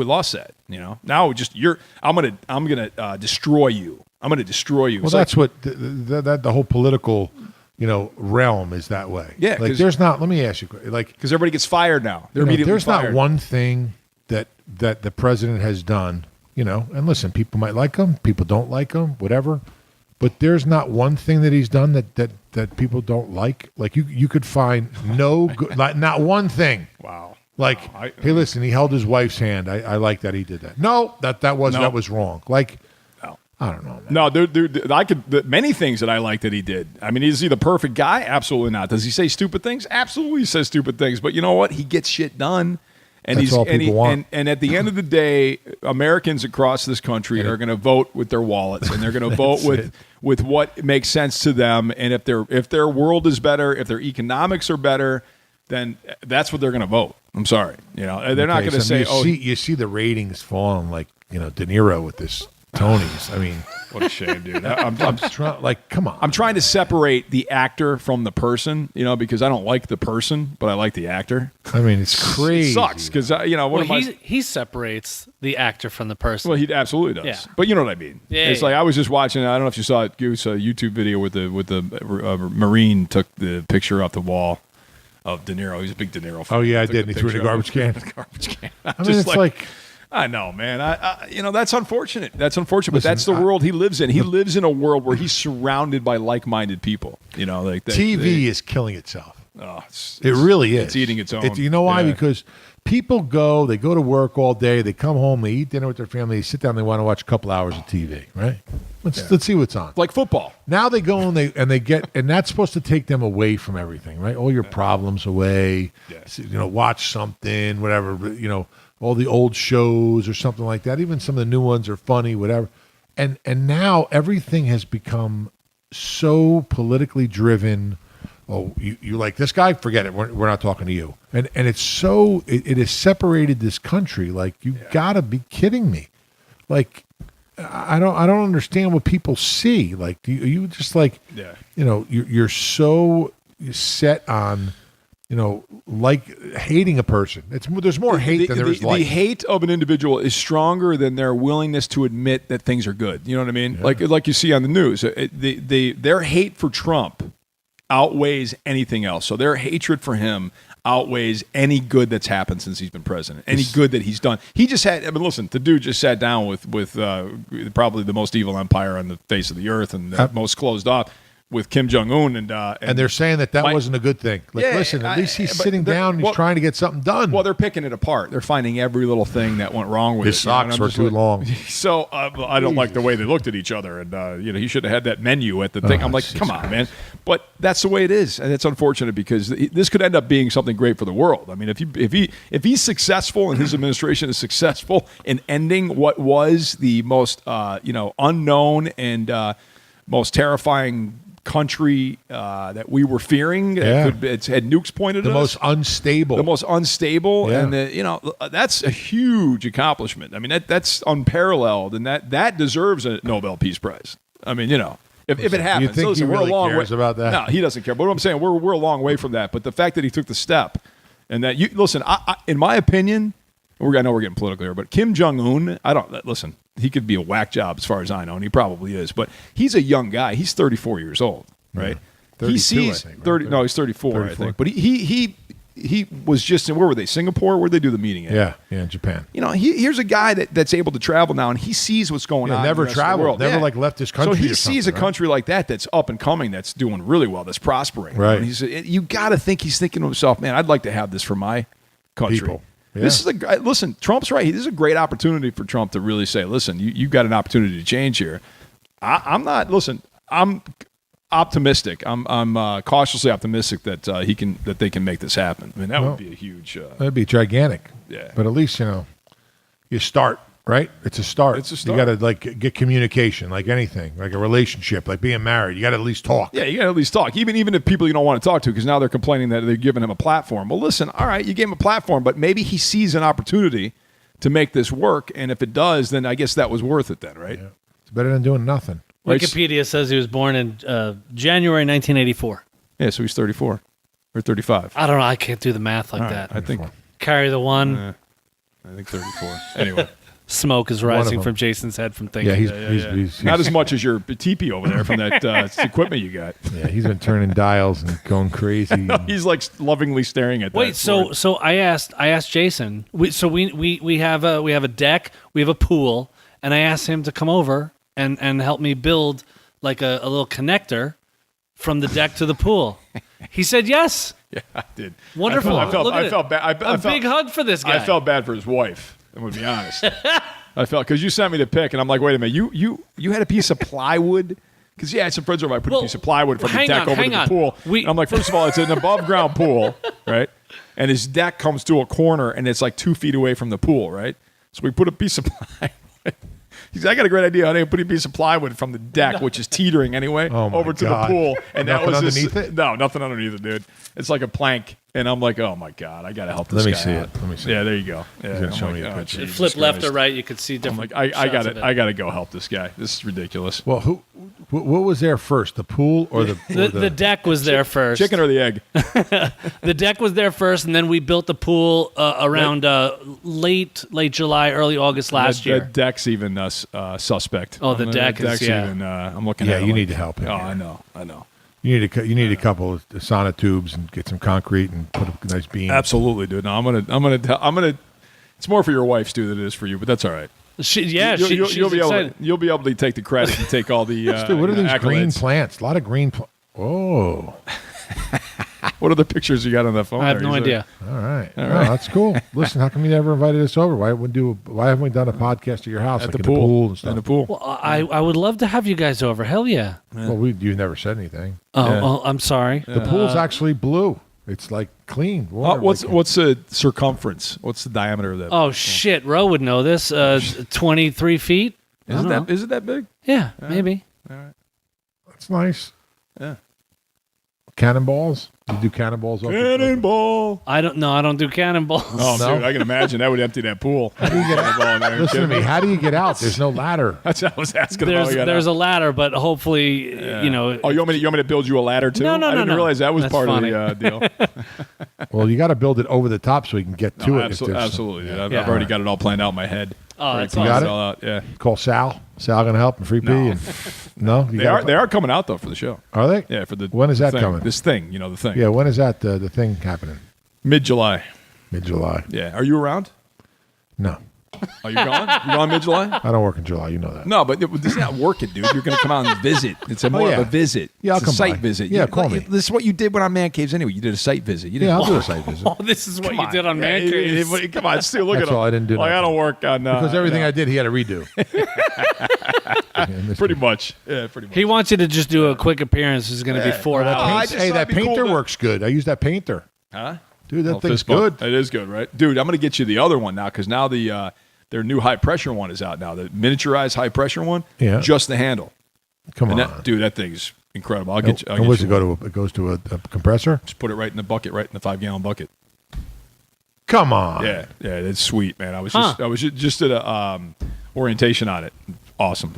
lost that. Now I'm gonna destroy you. I'm gonna destroy you.
Well, that's what the whole political. Realm is that way.
Yeah,
there's not. Let me ask you,
because everybody gets fired now. They're immediately
there's
fired.
Not one thing that the president has done. And listen, people might like him, people don't like him, whatever. But there's not one thing that he's done that people don't like. Like you could find no good, not one thing.
Wow.
Like, hey, listen, he held his wife's hand. I like that he did that. No, that was wrong. Like. I don't know, man.
No, many things that I like that he did. I mean, is he the perfect guy? Absolutely not. Does he say stupid things? Absolutely, he says stupid things. But you know what? He gets shit done. And
that's all people want.
And at the end of the day, Americans across this country are going to vote with their wallets, and they're going to vote with what makes sense to them. And if their world is better, if their economics are better, then that's what they're going to vote. I'm sorry. They're not going to say,
you see the ratings falling like, De Niro with this Tony's. I mean,
what a shame, dude.
Come on.
I'm trying to separate the actor from the person, because I don't like the person, but I like the actor.
I mean, it's crazy.
It sucks because,
he separates the actor from the person.
Well, he absolutely does.
Yeah.
But you know what I mean.
Yeah,
it's like I was just watching. I don't know if you saw it, Goose, a YouTube video with the Marine took the picture off the wall of De Niro. He's a big De Niro fan.
Oh yeah, I did. And he threw it in a garbage can. I mean, it's like.
I know, man. That's unfortunate. That's unfortunate, but that's the world he lives in. He lives in a world where he's surrounded by like-minded people.
TV is killing itself.
Oh,
it really is.
It's eating its own.
You know why? Yeah. Because people they go to work all day, they come home, they eat dinner with their family, they sit down, they want to watch a couple hours of TV, right? Let's see what's on.
Like football.
Now they go and they get, and that's supposed to take them away from everything, right? All your problems away. Yes. Watch something, whatever. All the old shows or something like that. Even some of the new ones are funny, whatever. And now everything has become so politically driven. Oh, you like this guy? Forget it. We're not talking to you. And it's so it has separated this country. Like you've got to be kidding me. Like I don't understand what people see. Like you just like you're so set on. Like hating a person. There's more hate than there is like.
The hate of an individual is stronger than their willingness to admit that things are good. You know what I mean? Yeah. Like you see on the news, their hate for Trump outweighs anything else. So their hatred for him outweighs any good that's happened since he's been president. Any good that he's done. He just had. Listen, the dude just sat down with probably the most evil empire on the face of the earth and the most closed off. With Kim Jong-un and
they're saying that wasn't a good thing. Listen, at least he's sitting down and he's trying to get something done.
Well, they're picking it apart. They're finding every little thing that went wrong with
his socks were too long.
So I don't like the way they looked at each other, and he should have had that menu at the thing. I'm like, come on, man. But that's the way it is, and it's unfortunate because this could end up being something great for the world. I mean, if he's successful and his administration is successful in ending what was the most unknown and most terrifying country that we were fearing. It's had nukes pointed at us.
The most unstable.
And that's a huge accomplishment. I mean, that's unparalleled, and that deserves a Nobel Peace Prize. I mean, if it happens.
You think he really cares about that?
No, he doesn't care. But what I'm saying, we're a long way from that. But the fact that he took the step, and that I in my opinion, I know we're getting political here, but Kim Jong-un, listen. He could be a whack job as far as I know, and he probably is. But he's a young guy. He's 34 years old, right?
32,
he sees
I think, right?
30. No, he's 34, I think. But he was just in, where were they? Singapore? Where'd they do the meeting at?
Yeah, in Japan.
Here's a guy that's able to travel now, and he sees what's going on.
Never
in the rest of the
traveled,
world.
never left his country.
So he sees a country like that's up and coming, that's doing really well, that's prospering.
Right.
And you got to think he's thinking to himself, man, I'd like to have this for my country.
People. Yeah.
This is listen. Trump's right. This is a great opportunity for Trump to really say, "Listen, you've got an opportunity to change here." I'm not. Listen, I'm optimistic. I'm cautiously optimistic that they can make this happen. I mean, that would be a huge.
That'd be gigantic.
Yeah.
But at least you start. Right? It's a start. You got to get communication, like anything, like a relationship, like being married. You got to at least talk.
Yeah, you got to at least talk. Even if people you don't want to talk to, because now they're complaining that they're giving him a platform. Well, listen, all right, you gave him a platform, but maybe he sees an opportunity to make this work, and if it does, then I guess that was worth it then, right?
Yeah. It's better than doing nothing.
Wikipedia says he was born in January 1984.
Yeah, so he's 34 or 35.
I don't know. I can't do the math like that.
I think
carry the one.
I think 34. Anyway.
Smoke is rising from Jason's head from thinking.
Yeah, he's
not as much as your teepee over there from that equipment you got.
Yeah, he's been turning dials and going crazy.
He's like lovingly staring at that.
Wait, so I asked Jason. We have a deck, we have a pool, and I asked him to come over and help me build like a little connector from the deck to the pool. He said yes.
Yeah, I did.
Wonderful.
I felt bad.
A big hug for this guy.
I felt bad for his wife. I'm going to be honest. I felt, because you sent me the pic, and I'm like, wait a minute, you had a piece of plywood? Because, I had some friends of mine put a piece of plywood from the deck over to the pool. And I'm like, first of all, it's an above-ground pool, right? And his deck comes to a corner, and it's like 2 feet away from the pool, right? So we put a piece of plywood He said, I got a great idea. I need to put a piece of plywood from the deck, which is teetering anyway, over to the pool. And
nothing
that was
underneath it?
No, nothing underneath it, dude. It's like a plank. And I'm like, oh my God, I got to help this guy.
Let me see it.
Yeah, there you go. Yeah,
He's show me a picture.
It flipped left or right, you could see different.
I'm like, I got to go help this guy. This is ridiculous.
Well, what was there first, the pool or
the deck was there first.
Chicken or the egg?
The deck was there first, and then we built the pool around late July, early August last year.
The deck's even suspect.
Oh, the deck is,
even. I'm looking at it.
Yeah, you need to help him.
Oh,
here.
I know.
You need a couple of sauna tubes and get some concrete and put a nice beam.
Absolutely, dude. No, I'm gonna. It's more for your wife, Stu, than it is for you, but that's all right.
She's
you'll be
excited.
You'll be able to take the credit and take all the.
Dude, what are these
accolades.
green plants? A lot of green. Oh.
What other pictures you got on that phone?
I have no idea.
All right. That's cool. Listen, how come you never invited us over? Why haven't we done a podcast at your house,
At
like
the
in
pool.
the pool and stuff?
In the pool.
Well, I would love to have you guys over. Hell yeah.
Well, you never said anything.
Oh, I'm sorry.
The pool's actually blue. It's like clean water.
What's the circumference? What's the diameter of that?
Oh shit, Ro would know this. 23 feet.
Is it that big?
Yeah, maybe.
That's nice.
Yeah.
Cannonballs? You do cannonballs?
Cannonball.
I don't do cannonballs.
Oh,
No?
dude, I can imagine that would empty that pool.
Listen to me. How do you get out? There's no ladder.
That's what I was asking
There's
about.
a ladder, but hopefully, you know.
Oh, you want me to build you a ladder too?
No,
I didn't realize that was
That's
part
funny.
of the deal.
Well, you got to build it over the top so you can get to it.
Absolutely, dude. I've
Yeah.
already got it all planned out in my head.
Oh, that's
You got
awesome.
it?
All out. Yeah.
Call Sal. Sal gonna help and Free P.
No.
And, no,
They are coming out though for the show.
Are they?
Yeah, for the
When is that
thing.
coming?
This thing, the thing.
Yeah. When is that the thing happening?
Mid-July.
Mid-July.
Yeah. Are you around?
No,
Are you gone? You gone mid-July?
I don't work in July. You know that.
No, but this is not working, dude. You're going to come out and visit. It's more of a visit.
Yeah, I'll
it's
come
a site
by.
visit.
Yeah, call me.
This is what you did when on Man Caves anyway. You did a site visit. You didn't.
Yeah, I'll do a site visit.
Oh, this is what you did on Man Caves.
Come on, Stu, look
That's
at him.
all I didn't do.
Like, I don't work on
because everything I did, he had to redo.
pretty much. Yeah, pretty much.
He wants you to just do a quick appearance. It's going to be 4 hours.
Hey, that painter works good. I use that painter.
Huh?
Dude, that thing's
fist bump.
good.
It is good, right? Dude, I'm going to get you the other one now because now their new high pressure one is out now. The miniaturized high pressure one.
Yeah.
Just the handle.
Come on.
Dude, that thing's incredible. I'll get you.
And what's it go to? It goes to a compressor?
Just put it right in the bucket, right in the 5-gallon bucket.
Come on.
Yeah, it's sweet, man. I was just at a orientation on it. Awesome,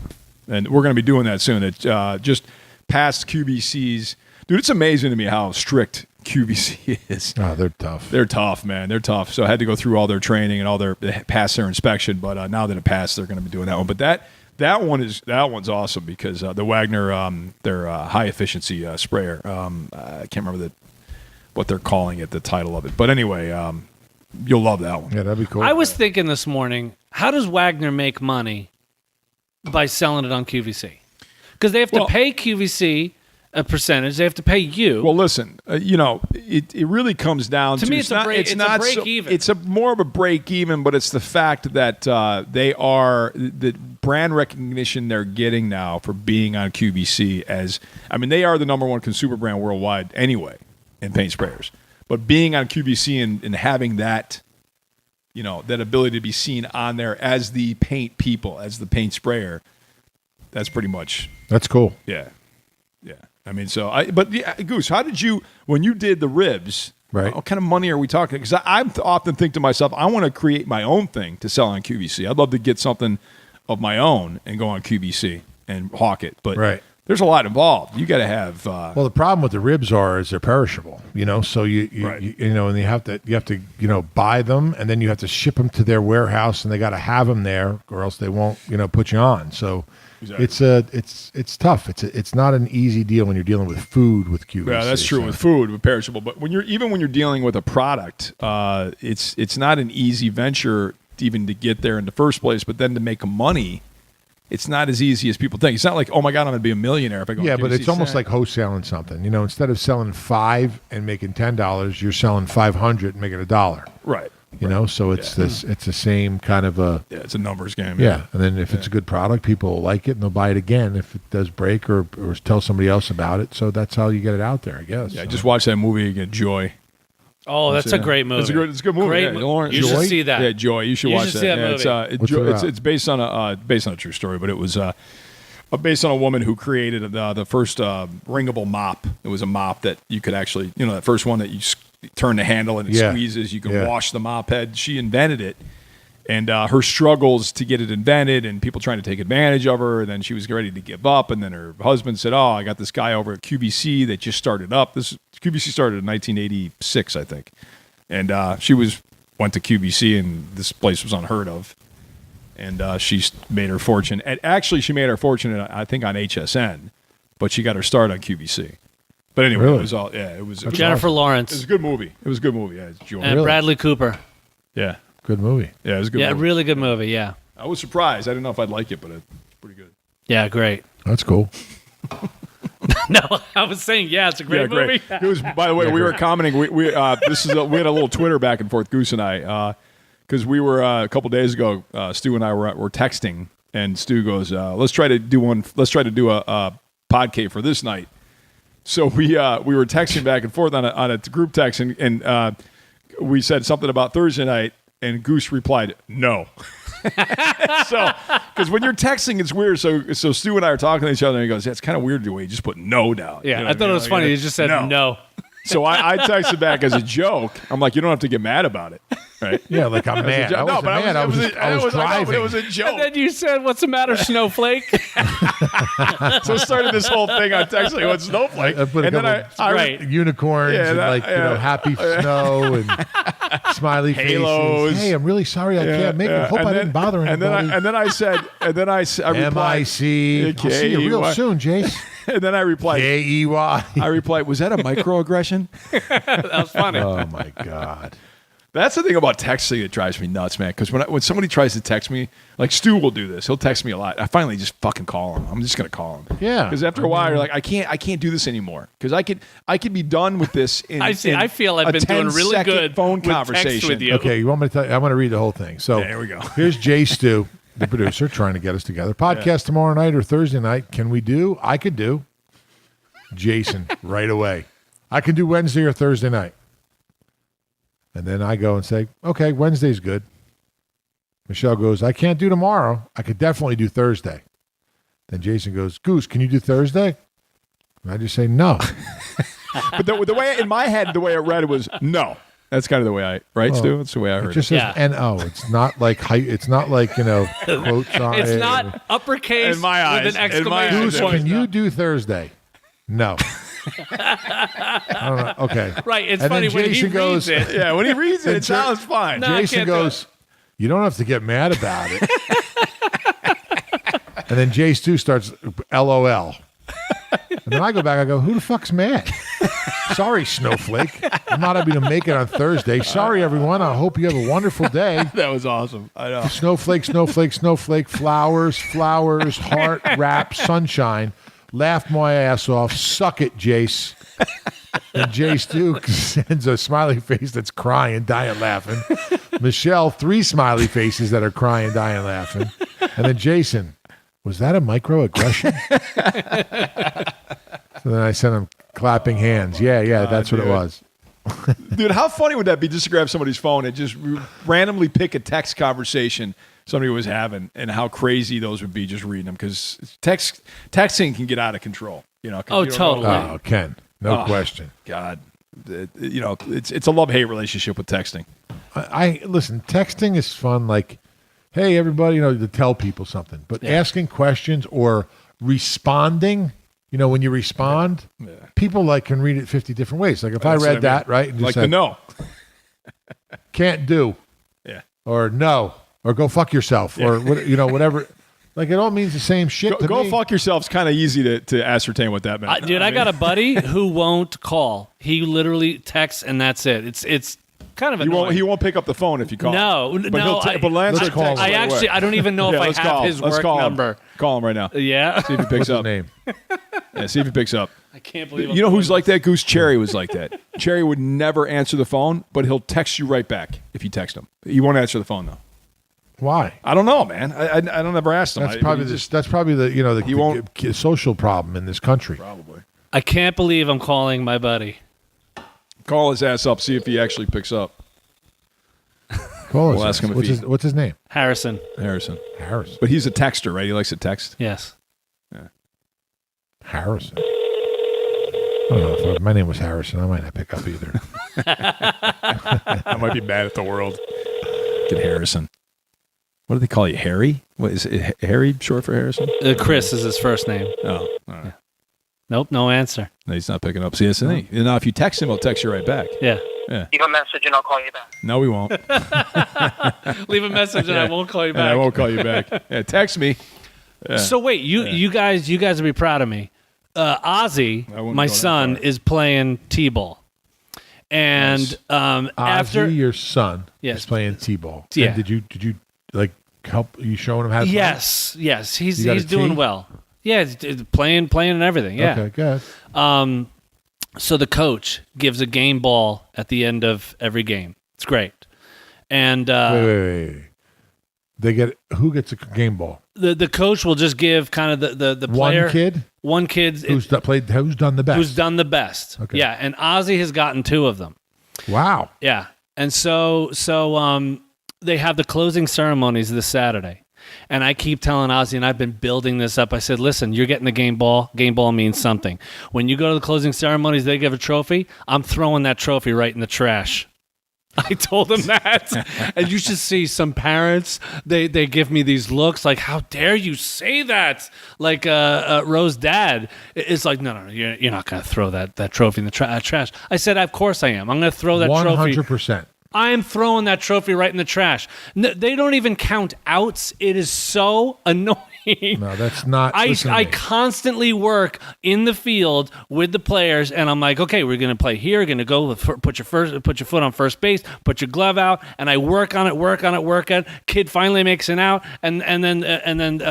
and we're going to be doing that soon. It just past QVCs, dude. It's amazing to me how strict QVC is.
Oh, they're tough.
They're tough, man. They're tough. So I had to go through all their training and all pass their inspection. But now that it passed, they're going to be doing that one. But that one's awesome because the Wagner, their high efficiency sprayer. I can't remember what they're calling it, the title of it. But anyway, you'll love that one.
Yeah, that'd be cool.
I was thinking this morning, how does Wagner make money by selling it on QVC? Because they have to pay QVC a percentage. They have to pay you.
Well, listen, it really comes down to
me. It's a break even.
It's more of a break even, but it's the fact that they are the brand recognition they're getting now for being on QVC. They are the number one consumer brand worldwide anyway in paint sprayers. But being on QVC and having that, that ability to be seen on there as the paint people, as the paint sprayer, that's pretty much.
That's cool.
Yeah. Goose, how did you, when you did the ribs,
right?
What kind of money are we talking? Because I often think to myself, I want to create my own thing to sell on QVC. I'd love to get something of my own and go on QVC and hawk it. But there's a lot involved. You got to have.
Well, the problem with the ribs is they're perishable. So you and you have to buy them, and then you have to ship them to their warehouse, and they got to have them there, or else they won't put you on. So. Exactly. It's tough. It's not an easy deal when you're dealing with food with QVC.
Yeah, that's true with food, with perishable. But when you're dealing with a product, it's not an easy venture even to get there in the first place. But then to make money, it's not as easy as people think. It's not like, oh my God, I'm going to be a millionaire if I go.
Yeah,
on
but
QVC.
it's almost like wholesaling something. Instead of selling $5 and making $10, you're selling $500 and making $1.
Right.
So it's it's the same kind of a
it's a numbers game.
Yeah, and then if it's a good product, people will like it and they'll buy it again if it does break or tell somebody else about it. So that's how you get it out there, I guess.
Yeah, I just watched that movie again, Joy.
Oh, that's a great movie.
It's a good movie.
Great you should see that.
Yeah, Joy. You should watch
that. See that
movie. It's based on a true story, but it was based on a woman who created the first ringable mop. It was a mop that you could actually, that first one that you turn the handle and it squeezes. You can wash the mop head. She invented it. And her struggles to get it invented and people trying to take advantage of her. And then she was ready to give up. And then her husband said, I got this guy over at QVC that just started up. QVC started in 1986, I think. And she went to QVC and this place was unheard of. And she made her fortune. And actually, she made her fortune, I think, on HSN. But she got her start on QVC. But anyway,
really?
It was
Jennifer Lawrence.
It was a good movie. Yeah, it's Joy.
And Bradley Cooper.
Yeah.
Good movie.
Yeah, it was a good movie.
Yeah, really good movie, yeah.
I was surprised. I didn't know if I'd like it, but it's pretty good.
Yeah, great.
That's cool.
No, I was saying, it's a great movie.
It was. By the way, we were commenting. We had a little Twitter back and forth, Goose and I, because we were a couple days ago. Stu and I were texting, and Stu goes, "Let's try to do a Podcave for this night." So we were texting back and forth on a group text, and we said something about Thursday night. And Goose replied, no. So, because when you're texting, it's weird. So Stu and I are talking to each other, and he goes, it's kind of weird the way you just put no down.
Yeah, I thought it was funny. He just said no.
So I texted back as a joke. I'm like, you don't have to get mad about it, right?
Yeah, like I'm mad. I wasn't mad. I was driving.
But it was a joke.
And then you said, what's the matter, Snowflake?
So started this whole thing on texting with Snowflake.
And then I unicorns and happy snow and smiley
halos.
Faces. Hey, I'm really sorry I can't make it. Hope I didn't bother anybody.
And then I replied,
MIC. I'll see you real soon, Jace.
And then I replied,
K-E-Y.
I replied, was that a microaggression?
That was funny.
Oh, my God.
That's the thing about texting that drives me nuts, man. Because when somebody tries to text me, like Stu will do this. He'll text me a lot. I finally just fucking call him. I'm just going to call him.
Yeah.
Because after a while, you're like, I can't do this anymore. Because I could be done with this in
I feel I've been doing really good
phone conversation
with you.
Okay, you want me to tell you? I want to read the whole thing. So
here we go.
Here's Jay Stu, the producer, trying to get us together. Podcast tomorrow night or Thursday night. Can we do? I could do. Jason, right away. I can do Wednesday or Thursday night. And then I go and say, okay, Wednesday's good. Michelle goes, I can't do tomorrow. I could definitely do Thursday. Then Jason goes, Goose, can you do Thursday? And I just say no.
But the way in my head, the way I read it was no. That's kind of the way Stu? That's the way I heard it.
It just says N-O. It's not like quotes on it.
It's not uppercase
in my eyes,
with an exclamation
Goose,
point.
can you do Thursday? No. I don't know. Okay.
Right. It's
and
funny
then
when
Jason
he
goes,
reads it.
Yeah, when he reads it, it sounds fine.
No, I
Jason
can't do
goes, you don't have to get mad about it. And then Jay Stu starts LOL. And then I go back, I go, who the fuck's mad? Sorry, Snowflake. I'm not able to make it on Thursday. Sorry, everyone. I hope you have a wonderful day.
That was awesome. I know.
Snowflake, snowflake, snowflake, flowers, heart, rap, sunshine. Laughed my ass off. Suck it, Jace. And Jay Stu sends a smiley face that's crying, dying laughing. Michelle, 3 smiley faces that are crying, dying laughing. And then Jason, was that a microaggression? So then I sent him clapping hands. Yeah, that's what it was.
Dude, how funny would that be just to grab somebody's phone and just randomly pick a text conversation somebody was having, and how crazy those would be just reading them, because texting can get out of control.
Totally.
Oh, Ken, no question.
God, it's a love-hate relationship with texting.
I listen. Texting is fun. Like, hey, everybody, to tell people something, but asking questions or responding. When you respond, people can read it 50 different ways. Like if I read that, right? And
like
said,
the no.
Can't do.
Yeah.
Or no. Or go fuck yourself. Yeah. Or, whatever. Like it all means the same shit to
go
me.
fuck yourself's kind of easy to ascertain what that meant.
Dude, I got a buddy who won't call. He literally texts and that's it. It's kind of annoying.
He won't pick up the phone if you call.
No.
Let's call him.
I don't even know if I have his work number.
Call him right now.
Yeah.
See if he picks up.
Name.
Yeah, see if he picks up.
I can't believe
You know who's like that? Goose Cherry was like that. Cherry would never answer the phone, but he'll text you right back if you text him. He won't answer the phone though.
Why?
I don't know, man. I don't ever ask him.
That's probably the social problem in this country.
Probably.
I can't believe I'm calling my buddy.
Call his ass up. See if he actually picks up.
We'll
ask him
what's his name?
Harrison.
Harrison.
Harrison.
But he's a texter, right? He likes to text.
Yes.
Harrison. I don't know if my name was Harrison. I might not pick up either.
I might be mad at the world. Get Harrison. What do they call you? Harry? What is it? Harry short for Harrison?
Chris is his first name.
Oh, all right.
Yeah. Nope, no answer.
No, he's not picking up. See, that's the thing. You know, if you text him, he'll text you right back.
Yeah.
Leave a message and I'll call you back.
No, we won't.
Leave a message and I won't call you
And
back.
I won't call you back. Yeah, text me. Yeah.
So wait, you guys will be proud of me. Ozzy, my son, is playing t-ball, and
Ozzy,
after
your son,
Yes.
is playing t-ball.
Yeah.
And did you like help? You showing him how to play?
yes, he's
You got a
doing
tee?
well. Yeah, he's playing and everything. Yeah.
Okay, good.
So the coach gives a game ball at the end of every game. It's great. And
Wait. They get who gets a game ball?
the coach will just give kind of the player
One kid who's done the best.
who's done the best.
Okay.
Yeah, and Ozzy has gotten 2 of them.
Wow.
Yeah, and so they have the closing ceremonies this Saturday, and I keep telling Ozzy, and I've been building this up. I said, listen, you're getting the game ball. Game ball means something. When you go to the closing ceremonies, they give a trophy. I'm throwing that trophy right in the trash. I told him that, and you should see some parents. They give me these looks like, "How dare you say that?" Like Rose's dad is like, "No, you're not going to throw that trophy in the trash." I said, "Of course I am. I'm going to throw that trophy.
100%.
I am throwing that trophy right in the trash." They don't even count outs. It is so annoying.
No, that's not.
I constantly work in the field with the players, and I'm like, okay, we're going to play here. We're going to go put your foot on first base, put your glove out, and I work on it. Kid finally makes an out, and then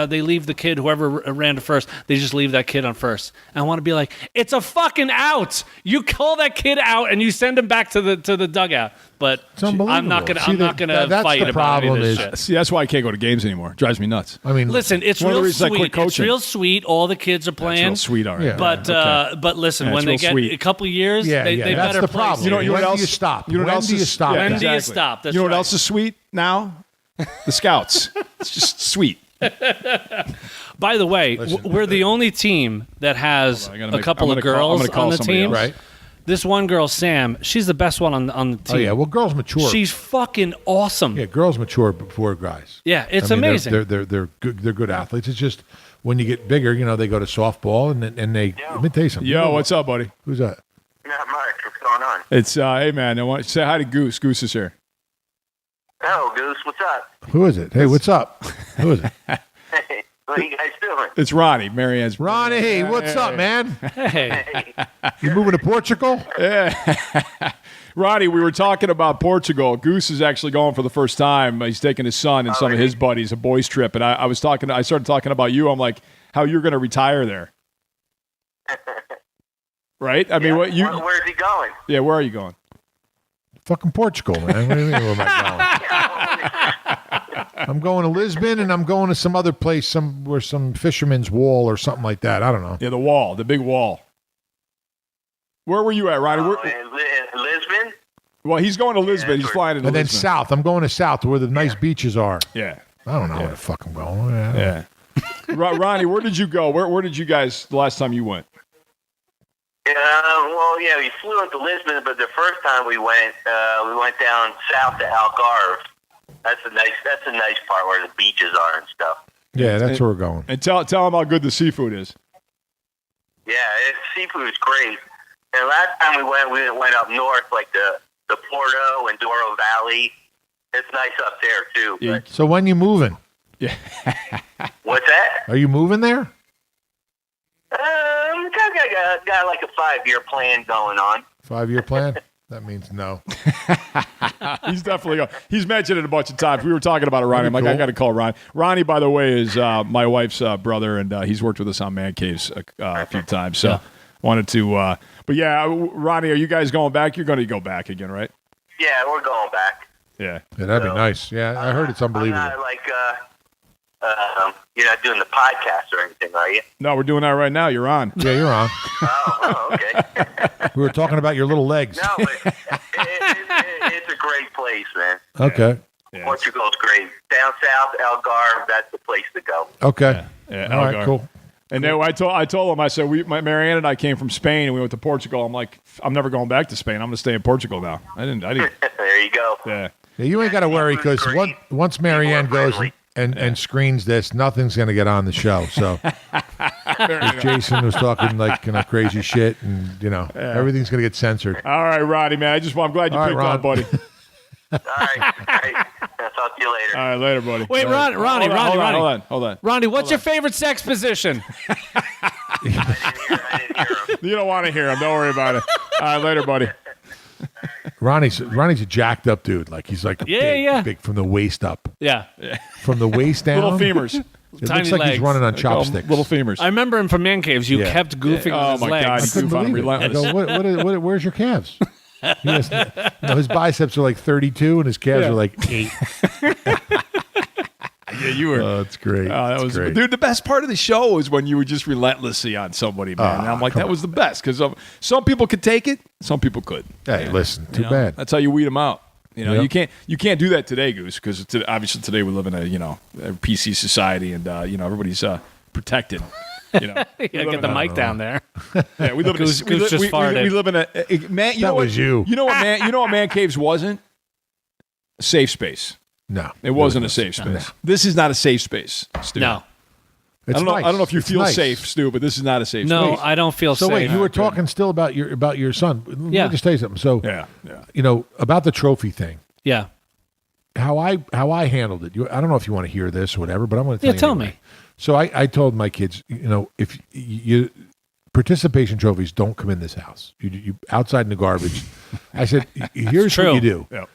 they leave the kid, whoever ran to first. They just leave that kid on first. And I want to be like, it's a fucking out. You call that kid out, and you send him back to the dugout. But
It's unbelievable.
I'm not gonna
that's
fight
the
about any of
problem
this
is-
shit.
See, that's why I can't go to games anymore. It drives me nuts.
I mean,
Listen, it's
one of the
real
reasons I quit
sweet. It's
coaching.
real sweet. All the kids are
That's
playing.
real sweet, all right.
Yeah.
But listen,
Yeah,
when
it's
they
real
get
sweet.
a couple of years,
Yeah,
they
that's
better
the
play.
problem.
You know
When
what
do
else?
you stop?
You know what
When
else
do you
is
stop?
When
Yeah,
do you
exactly.
stop? That's
You know what
right.
else is sweet now? The Scouts. It's just sweet.
By the way,
Listen,
we're the only team that has
Hold on, I gotta
a couple
I'm
of
gonna call- I'm
girls
gonna call
on the
somebody
team.
else.
Right.
This one girl, Sam, she's the best one on the team.
Oh yeah. Well, girls mature.
She's fucking awesome.
Yeah, girls mature before guys.
Yeah, it's
I mean,
amazing.
They're good. They're good athletes. It's just when you get bigger, they go to softball and they. Let me tell you something.
Yo, what's up, buddy?
Who's that?
Not much. What's going on?
It's hey man, I want say hi to Goose. Goose is here.
Oh, Goose, what's up?
Who is it? Hey, what's up? Who is it?
Hey, what are you guys doing?
It's Ronnie. Marianne's
Ronnie, hey, what's up, man?
Hey,
You moving to Portugal?
Ronnie, we were talking about Portugal. Goose is actually going for the first time. He's taking his son and some of his buddies, a boys' trip. And I started talking about you. I'm like, how you're going to retire there. Right? I mean, where's
he going?
Yeah, where are you going?
Fucking Portugal, man. What do you mean? Where am I going? I'm going to Lisbon, and I'm going to some other place, some fisherman's wall or something like that. I don't know.
Yeah, the wall, the big wall. Where were you at, Ronnie?
In Lisbon?
Well, he's going to Lisbon. He's
sure.
flying into
And then
Lisbon.
south. I'm going to south to where the nice beaches are.
Yeah.
I don't know where the fuck I'm going.
Yeah. Ronnie, where did you go? Where did you guys the last time you went?
We flew into Lisbon, but the first time we went down south to Algarve. That's a nice part where the beaches are and stuff.
Yeah, that's where we're going.
And tell them how good the seafood is.
Yeah, seafood is great. And last time we went up north, like the Porto and Douro Valley. It's nice up there too.
Yeah.
So when you moving?
Yeah.
What's that?
Are you moving there?
Got like a 5-year plan going on.
5-year plan? That means no.
He's definitely going. He's mentioned it a bunch of times. We were talking about it, Ronnie. I'm like,
Cool.
I got to call Ronnie. Ronnie, by the way, is my wife's brother, and he's worked with us on Man Caves a few times. So wanted to. But yeah, Ronnie, are you guys going back? You're going to go back again, right?
Yeah, we're going back.
Yeah.
Yeah, that'd be nice. Yeah, I heard it's unbelievable.
I'm not you're not doing the podcast or anything, are you?
No, we're doing that right now. You're on.
Yeah, you're on.
Okay.
We were talking about your little legs.
No, but it's a great place, man.
Okay.
Yeah.
Portugal's great. Down south, Algarve, that's the place to go.
Okay.
Yeah,
All right,
Algarve.
cool.
And then I told him, I said, Marianne and I came from Spain and we went to Portugal. I'm like, I'm never going back to Spain. I'm going to stay in Portugal now. I didn't.
There you go.
Yeah.
Yeah, you ain't got to worry because once Marianne goes and screens this, nothing's going to get on the show. So Jason was talking like crazy shit, and everything's going to get censored.
All right, Roddy, man. I'm glad you
All right,
picked
Ron.
up, buddy.
All right. I'll talk to you later.
All right, later, buddy.
Wait, Ronnie,
Hold on.
Ronnie, what's your favorite sex position?
I didn't hear him.
You don't want to hear him. Don't worry about it. All right, later, buddy.
Ronnie's a jacked up dude. Like he's like big from the waist up.
Yeah.
From the waist down.
Little femurs.
It
Tiny
looks like
legs.
he's running on chopsticks.
Little femurs.
I remember him from Man Caves. You
Yeah.
kept goofing
Oh,
with his
my God.
I
legs.
couldn't
Goof on
believe it. I
relentless.
go, where's your calves? He has, his biceps are like 32 and his calves are like 8.
Yeah, you were.
Oh, it's great.
That
It's
was
great.
Dude, the best part of the show was when you were just relentlessly on somebody, man. And I'm like, that was the best because some people could take it, some people could.
Hey, listen, too
You know,
bad.
That's how you weed them out.
Yeah.
You can't do that today, Goose, because obviously today we live in a PC society, and everybody's protected.
Yeah, get the mic down there.
Yeah, we live
Goose
in a,
just farted.
we live in a man. You
That
know what,
was you.
You know what Man Caves wasn't? A safe space.
No,
It wasn't a safe space.
No.
This is not a safe space, Stu.
No.
It's
I don't know.
nice.
I don't know if you
It's
feel
nice.
safe, Stu, but this is not a safe
No,
space.
I don't feel
So
safe.
wait, you were talking still about your son. Let
Yeah.
me just tell you something. So
Yeah.
about the trophy thing.
Yeah.
How I handled it. I don't know if you want to hear this or whatever, but I'm going to tell
Yeah,
you.
tell
anyway.
me.
So I told my kids, if you participation trophies don't come in this house, you outside in the garbage. I said, here's
true.
what you do.
Yeah.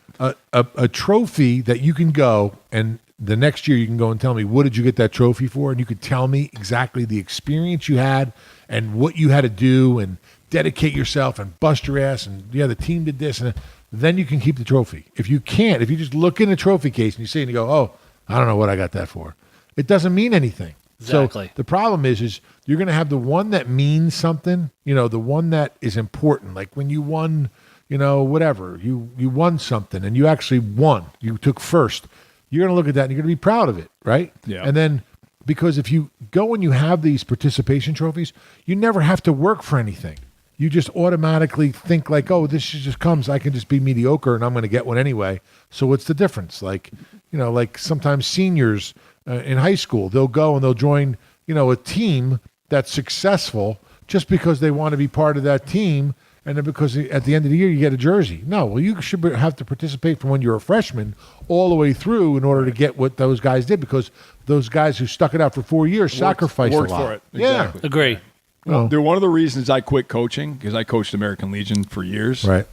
A trophy that you can go and the next year you can go and tell me, what did you get that trophy for? And you could tell me exactly the experience you had and what you had to do and dedicate yourself and bust your ass and the team did this, and then you can keep the trophy. If you can't, if you just look in a trophy case and you see and you go, oh, I don't know what I got that for, it doesn't mean anything.
Exactly.
So the problem is you're going to have the one that means something, the one that is important. Like when you won, whatever, you won something and you actually won, you took first. You're going to look at that and you're going to be proud of it, right?
Yeah.
And then because if you go and you have these participation trophies, you never have to work for anything. You just automatically think like, oh, this just comes. I can just be mediocre and I'm going to get one anyway. So what's the difference? Like, like sometimes seniors in high school, they'll go and they'll join, a team that's successful just because they want to be part of that team. And then because at the end of the year, you get a jersey. No, well, you should have to participate from when you're a freshman all the way through in order to get what those guys did, because those guys who stuck it out for 4 years sacrificed
worked
a lot.
for it. Exactly.
Agree.
Oh.
Dude, one of the reasons I quit coaching, because I coached American Legion for years,
Right.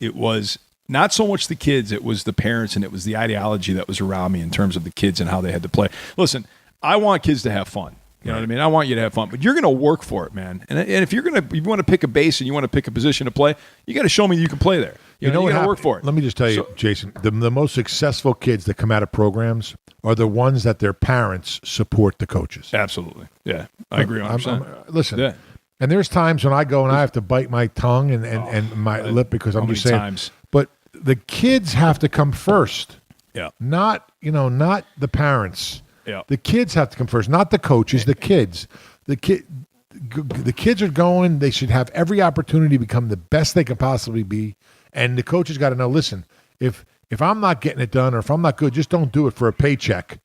it was not so much the kids, it was the parents, and it was the ideology that was around me in terms of the kids and how they had to play. Listen, I want kids to have fun. You know what I mean? I want you to have fun, but you're going to work for it, man. And if you want to pick a base and you want to pick a position to play, you got to show me you can play there. You know
what
you got to work
happened?
for it.
Let me just tell you, Jason, the most successful kids that come out of programs are the ones that their parents support the coaches.
Absolutely. Yeah. I agree 100%.
Listen,
Yeah.
and there's times when I go and I have to bite my tongue and my lip because I'm
How
just
many
saying.
times?
But the kids have to come first,
Yeah.
not the parents.
Yeah.
The kids have to come first, not the coaches. The kids. The kids are going. They should have every opportunity to become the best they can possibly be. And the coaches got to know. Listen, if I'm not getting it done or if I'm not good, just don't do it for a paycheck.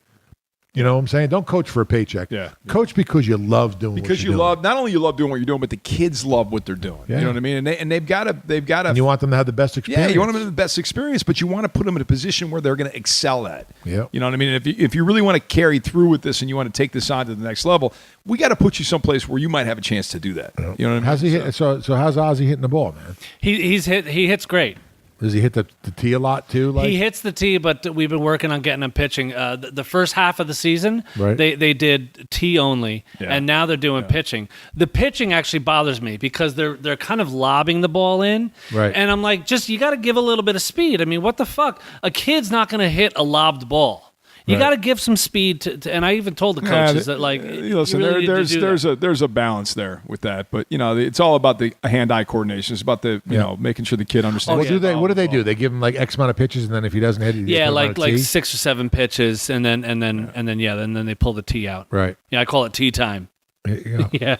You know what I'm saying? Don't coach for a paycheck.
Yeah.
Coach because you love doing
Because
what
you
you're
love, not only you love doing what you're doing, but the kids love what they're doing.
Yeah.
You know what I mean? And they've got to.
doing. And you want them to have the best experience.
Yeah, you want them to have the best experience, but you want to put them in a position where they're going to excel at.
Yep.
You know what I mean? And if you really want to carry through with this and you want to take this on to the next level, we got to put you someplace where you might have a chance to do that. You know what I mean?
How's he hit? So how's Ozzy hitting the ball, man?
He hits great.
Does he hit the tee a lot too? Like?
He hits the tee, but we've been working on getting him pitching. The first half of the season,
Right.
they did tee only,
Yeah.
and now they're doing pitching. The pitching actually bothers me because they're kind of lobbing the ball in,
Right.
and I'm like, you got to give a little bit of speed. I mean, what the fuck? A kid's not going to hit a lobbed ball. You got to give some speed to, and I even told the coaches that like,
listen,
you really
there's a balance there with that, but it's all about the hand-eye coordination. It's about the making sure the kid understands.
What do they do? They give him like X amount of pitches, and then if he doesn't hit it,
like 6 or 7 pitches, and then they pull the tee out.
Right.
Yeah, I call it tee time.
Yeah.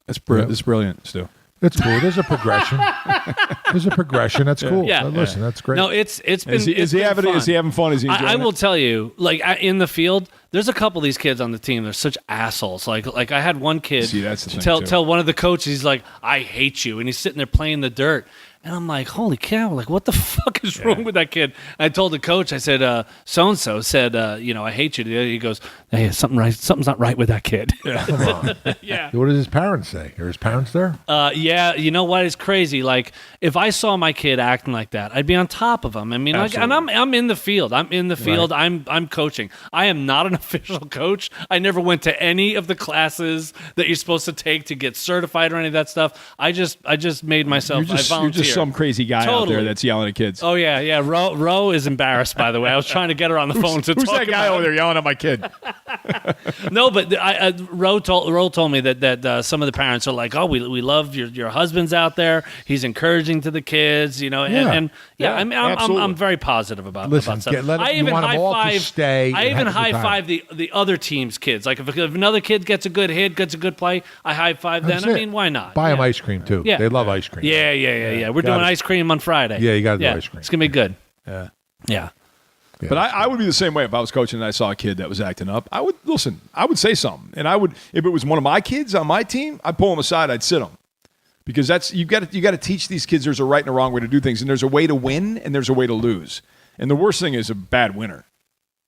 That's brilliant, Stu.
That's cool. There's a progression. That's cool.
Yeah.
Listen, that's great.
No, it's been.
Is he having fun? Is he enjoying
I will
it?
tell you, like in the field, there's a couple of these kids on the team. They're such assholes. Like I had one kid tell one of the coaches, he's like, "I hate you," and he's sitting there playing the dirt. And I'm like, holy cow, like, what the fuck is wrong with that kid? I told the coach, I said, so-and-so said, I hate you. He goes, hey, something's not right with that kid.
Yeah. Come on.
Yeah.
What does his parents say? Are his parents there?
Yeah, you know what? It's crazy. Like, if I saw my kid acting like that, I'd be on top of him. I mean, like, and I'm in the field. I'm in the field. Right. I'm coaching. I am not an official coach. I never went to any of the classes that you're supposed to take to get certified or any of that stuff. I just made myself. I volunteered.
You're just some crazy guy out there that's yelling at kids.
Oh yeah. Ro is embarrassed. By the way, I was trying to get her on the phone to talk about.
Who's that guy over there yelling at my kid?
No, but Ro told me that some of the parents are like, oh, we love your husband's out there. He's encouraging to the kids, I'm very positive about stuff. I even high five the other team's kids. Like if another kid gets a good hit, gets a good play, I high five them. I mean, why not?
Buy them ice cream too. Yeah. They love ice cream.
Yeah. We're doing ice cream on Friday.
Yeah, you got to do ice cream.
It's gonna be good.
Yeah. But I would be the same way if I was coaching and I saw a kid that was acting up. I would say something, and I would, if it was one of my kids on my team, I'd pull him aside, I'd sit him, because that's you got to teach these kids there's a right and a wrong way to do things, and there's a way to win and there's a way to lose, and the worst thing is a bad winner.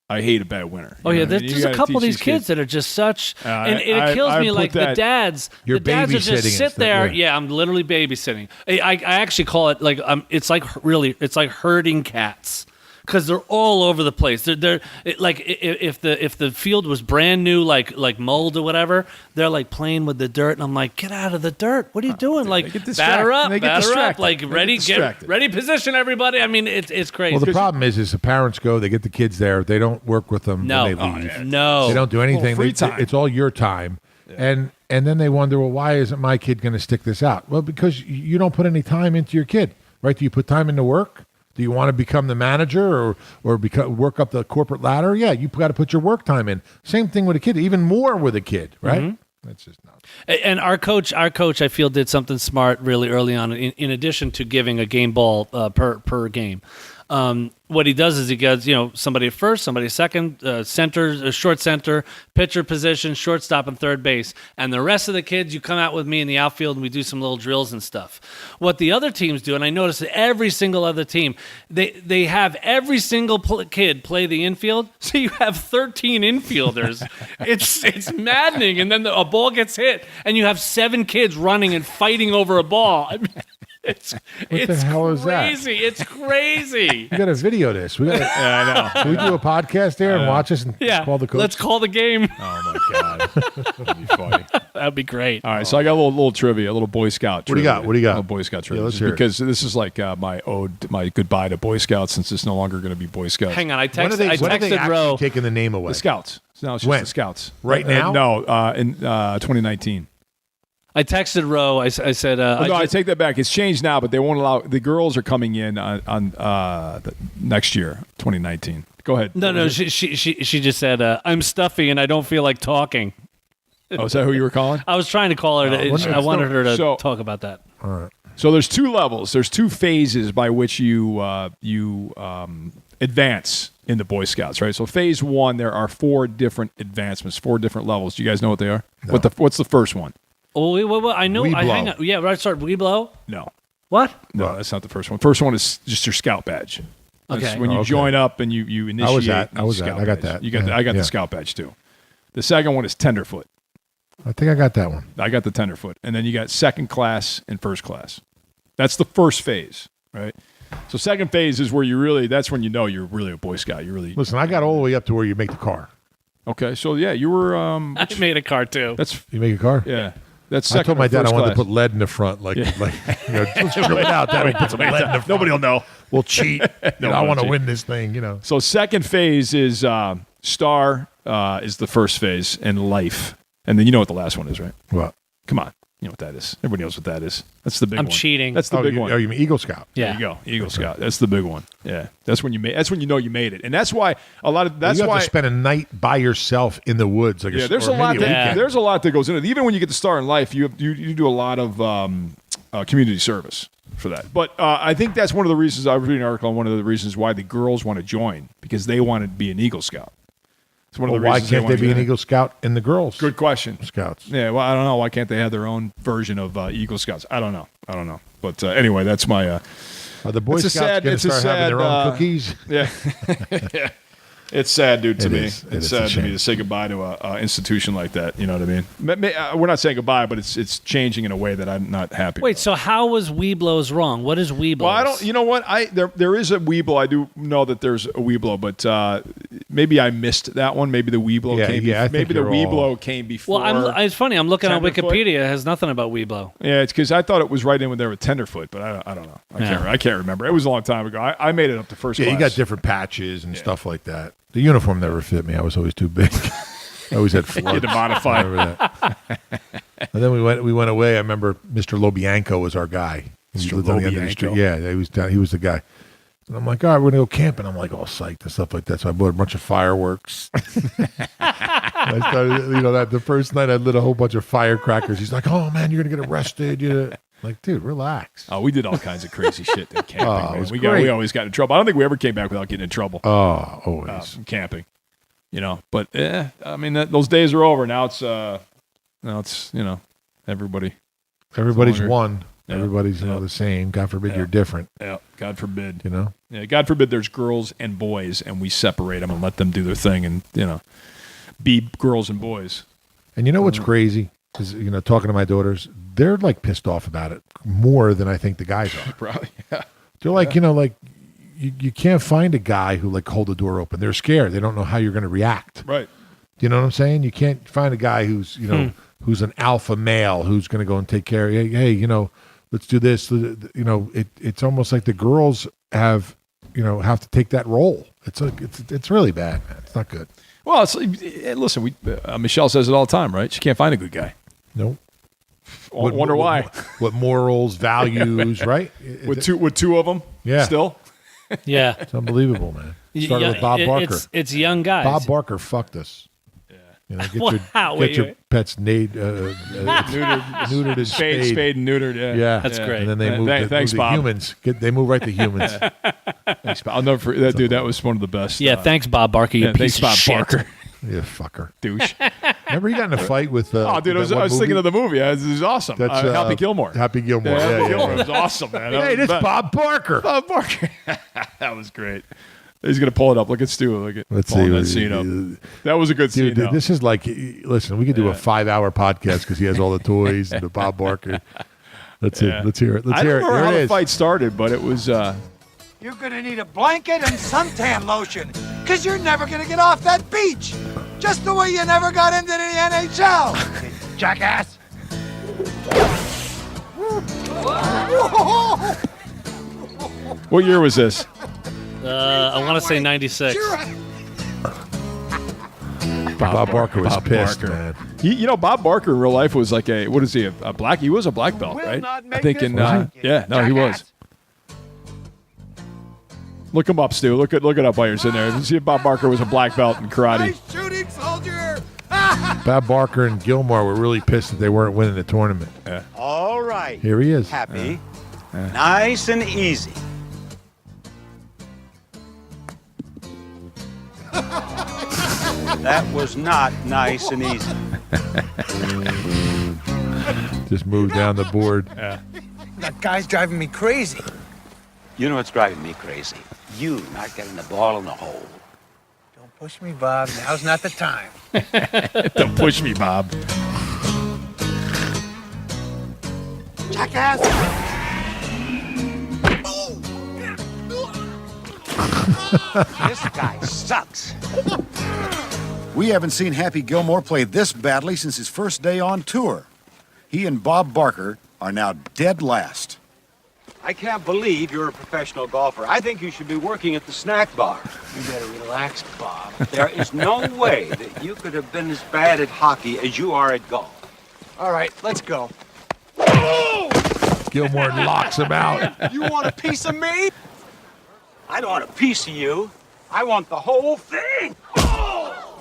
I hate a bad winner.
Oh yeah, there's a couple of these kids that are just such, and it kills me. Like the dads are just sit there. Yeah, I'm literally babysitting. I actually call it like it's like herding cats. Because they're all over the place. They're like if the field was brand new, like mold or whatever, they're like playing with the dirt, and I'm like, get out of the dirt! What are you doing? Like batter up, like ready position, everybody. I mean, it's crazy.
Well, the problem is the parents go, they get the kids there, they don't work with them.
No,
when they leave.
No,
they don't do anything.
Free time.
It's all your time, and then they wonder, well, why isn't my kid going to stick this out? Well, because you don't put any time into your kid, right? Do you put time into work? Do you want to become the manager or work up the corporate ladder? Yeah, you got to put your work time in. Same thing with a kid, even more with a kid, right? Mm-hmm. That's just not.
And our coach, I feel, did something smart really early on. In addition to giving a game ball per game, what he does is he gets somebody at first, somebody second, center, short center, pitcher position, shortstop, and third base, and the rest of the kids, you come out with me in the outfield and we do some little drills and stuff. What the other teams do, and I notice that every single other team, they have every single kid play the infield, so you have 13 infielders. It's maddening, and then a ball gets hit, and you have 7 kids running and fighting over a ball. I mean, It's
the hell is
crazy.
that?
It's crazy.
We got to video this. I know. Can we do a podcast there and watch us and call the coach?
Let's call the game.
Oh my god, that'd be funny.
That'd be great.
All right, so I got a little trivia, a little Boy Scout. Trivia.
What do you got?
A little Boy Scout trivia.
Yeah, let's hear
because this is like my goodbye to Boy Scouts, since it's no longer going to be Boy Scouts.
Hang on, I
when are they
texted Ro.
taking the name away?
The Scouts. No, it's just the Scouts.
Right now?
No, in 2019.
I texted Ro. I said,
I take that back. It's changed now, but they won't allow. The girls are coming in on the next year, 2019. Go ahead.
No. She just said, I'm stuffy and I don't feel like talking.
Oh, is that who you were calling?
I was trying to call her. I wanted her to talk about that.
All right.
So there's 2 levels. There's 2 phases by which you advance in the Boy Scouts, right? So phase 1, there are 4 different advancements, 4 different levels. Do you guys know what they are?
No.
What's the first one?
Oh, I know.
Hang
on. Yeah, right. Sorry, we blow.
No.
What?
No, that's not the first one. First one is just your scout badge. That's
okay.
when you join up and you initiate.
I was that. I got that.
I got the scout badge too. The second one is tenderfoot.
I think I got that one.
I got the tenderfoot, and then you got second class and first class. That's the first phase, right? So second phase is where that's when you know you're really a Boy Scout. You really
listen. I got all the way up to where you make the car.
Okay, so yeah, you were.
I made a car too.
You make a car.
Yeah. That's
I told my dad I wanted to put lead in the front,
let's
drill it out. That put some lead in the front.
Nobody will know.
We'll cheat. I want to win this thing,
So second phase is Star is the first phase, and Life. And then you know what the last one is, right?
What?
Come on. You know what that is. Everybody knows what that is. That's the big one.
I'm cheating.
That's the big one.
Oh, you mean Eagle Scout?
Yeah.
There you go. Eagle Scout. That's the big one. Yeah. That's when you know you made it. And that's why a lot of
you have to spend a night by yourself in the woods. Like
there's a lot that goes into it. Even when you get the Star in Life, you do a lot of community service for that. But I think that's one of the reasons I was reading an article on one of the reasons why the girls want to join, because they want to be an Eagle Scout. It's one of the
why
reasons
can't they be an Eagle Scout in the girls?
Good question.
Scouts.
Yeah, well, I don't know. Why can't they have their own version of Eagle Scouts? I don't know. But anyway, that's my.
Are the Boy Scouts going to start having their own cookies?
Yeah. Yeah. It's sad, dude, to me. It's sad to me to say goodbye to an institution like that. You know what I mean? We're not saying goodbye, but it's changing in a way that I'm not happy
Wait,
about.
so how was Weeblos wrong? What is Weeblos?
Well, I don't. You know what? There is a Weeblo. I do know that there's a Weeblo, but maybe I missed that one. Maybe the Weeblo came. Maybe the Weeblo came before.
Well, it's funny. I'm looking on
Tenderfoot.
Wikipedia. It has nothing about Weeblo.
Yeah, it's because I thought it was right in there with Tenderfoot, but I don't know. I can't remember. It was a long time ago. I made it up to first class.
Yeah, you got different patches and stuff like that. The uniform never fit me. I was always too big. I always had floods.
You had to modify.
That. And then we went away. I remember Mr. Lobianco was our guy. He lived on the end of the street. Yeah, he was the guy. And I'm like, all right, we're going to go camping. I'm like, all psyched and stuff like that. So I bought a bunch of fireworks. I started, the first night I lit a whole bunch of firecrackers. He's like, oh, man, you're going to get arrested. I'm like, dude, relax.
Oh, we did all kinds of crazy shit in camping.
Oh, it was
we always got in trouble. I don't think we ever came back without getting in trouble.
Oh, always.
Camping. But I mean, those days are over. Now it's everybody.
Everybody's one.
Yeah.
Everybody's the same. God forbid you're different.
Yeah, God forbid.
Yeah,
God forbid there's girls and boys, and we separate them and let them do their thing, and be girls and boys.
And you know what's crazy is talking to my daughters, they're like pissed off about it more than I think the guys are.
Probably, yeah.
They're like, you can't find a guy who like hold the door open. They're scared. They don't know how you're going to react.
Right.
You know what I'm saying? You can't find a guy who's who's an alpha male who's going to go and take care of. Hey, let's do this. It's almost like the girls have to take that role. It's really bad, man. It's not good.
Well, listen, Michelle says it all the time, right? She can't find a good guy.
Nope.
Wonder why.
What morals, values, right?
With two of them.
Yeah.
Still.
Yeah.
It's unbeudible, man. Started with Bob Barker.
It's young guys.
Bob Barker fucked us. Yeah. Get your pets neutered and
spayed and neutered.
Yeah.
That's great.
And then they moved to
Bob.
humans. They move right to humans.
Thanks, Bob. I'll never forget that, dude. That was one of the best.
Yeah, thanks, Bob Barker. You piece
thanks,
of
Bob
shit.
Barker.
You fucker.
Douche.
Remember he got in a fight with...
oh, dude, I was thinking of the movie. It was awesome.
That's,
Happy Gilmore.
Happy Gilmore.
Yeah,
Yeah,
Happy Gilmore. It was awesome, man.
Hey, this Bob Barker.
Bob Barker. That was great. He's going to pull it up. Look at Stu.
Let's see
that scene up. That was a good scene.
Dude, this is like... Listen, we could do a 5-hour podcast because he has all the toys and the Bob Barker. Let's hear it. Let's hear it.
I don't remember how the fight started, but it was...
You're going to need a blanket and suntan lotion because you're never going to get off that beach. Just the way you never got into the NHL. Jackass.
What year was this?
I want to say 96.
Bob Barker was pissed, man.
Bob Barker in real life was like a black? He was a black belt, right? I think he was. Look him up, Stu. Look it up while you're sitting there. See if Bob Barker was a black belt in karate.
Nice shooting, soldier.
Bob Barker and Gilmore were really pissed that they weren't winning the tournament.
Yeah.
All right.
Here he is.
Happy. Nice and easy. That was not nice and easy.
Just moved down the board.
Yeah.
That guy's driving me crazy.
You know what's driving me crazy? You not getting the ball in the hole.
Don't push me, Bob. Now's not the time.
Don't push me, Bob.
Jackass.
This guy sucks.
We haven't seen Happy Gilmore play this badly since his first day on tour. He and Bob Barker are now dead last.
I can't believe you're a professional golfer. I think you should be working at the snack bar. You better relax, Bob. There is no way that you could have been as bad at hockey as you are at golf.
All right, let's go.
Gilmore locks him out.
You want a piece of me?
I don't want a piece of you. I want the whole thing.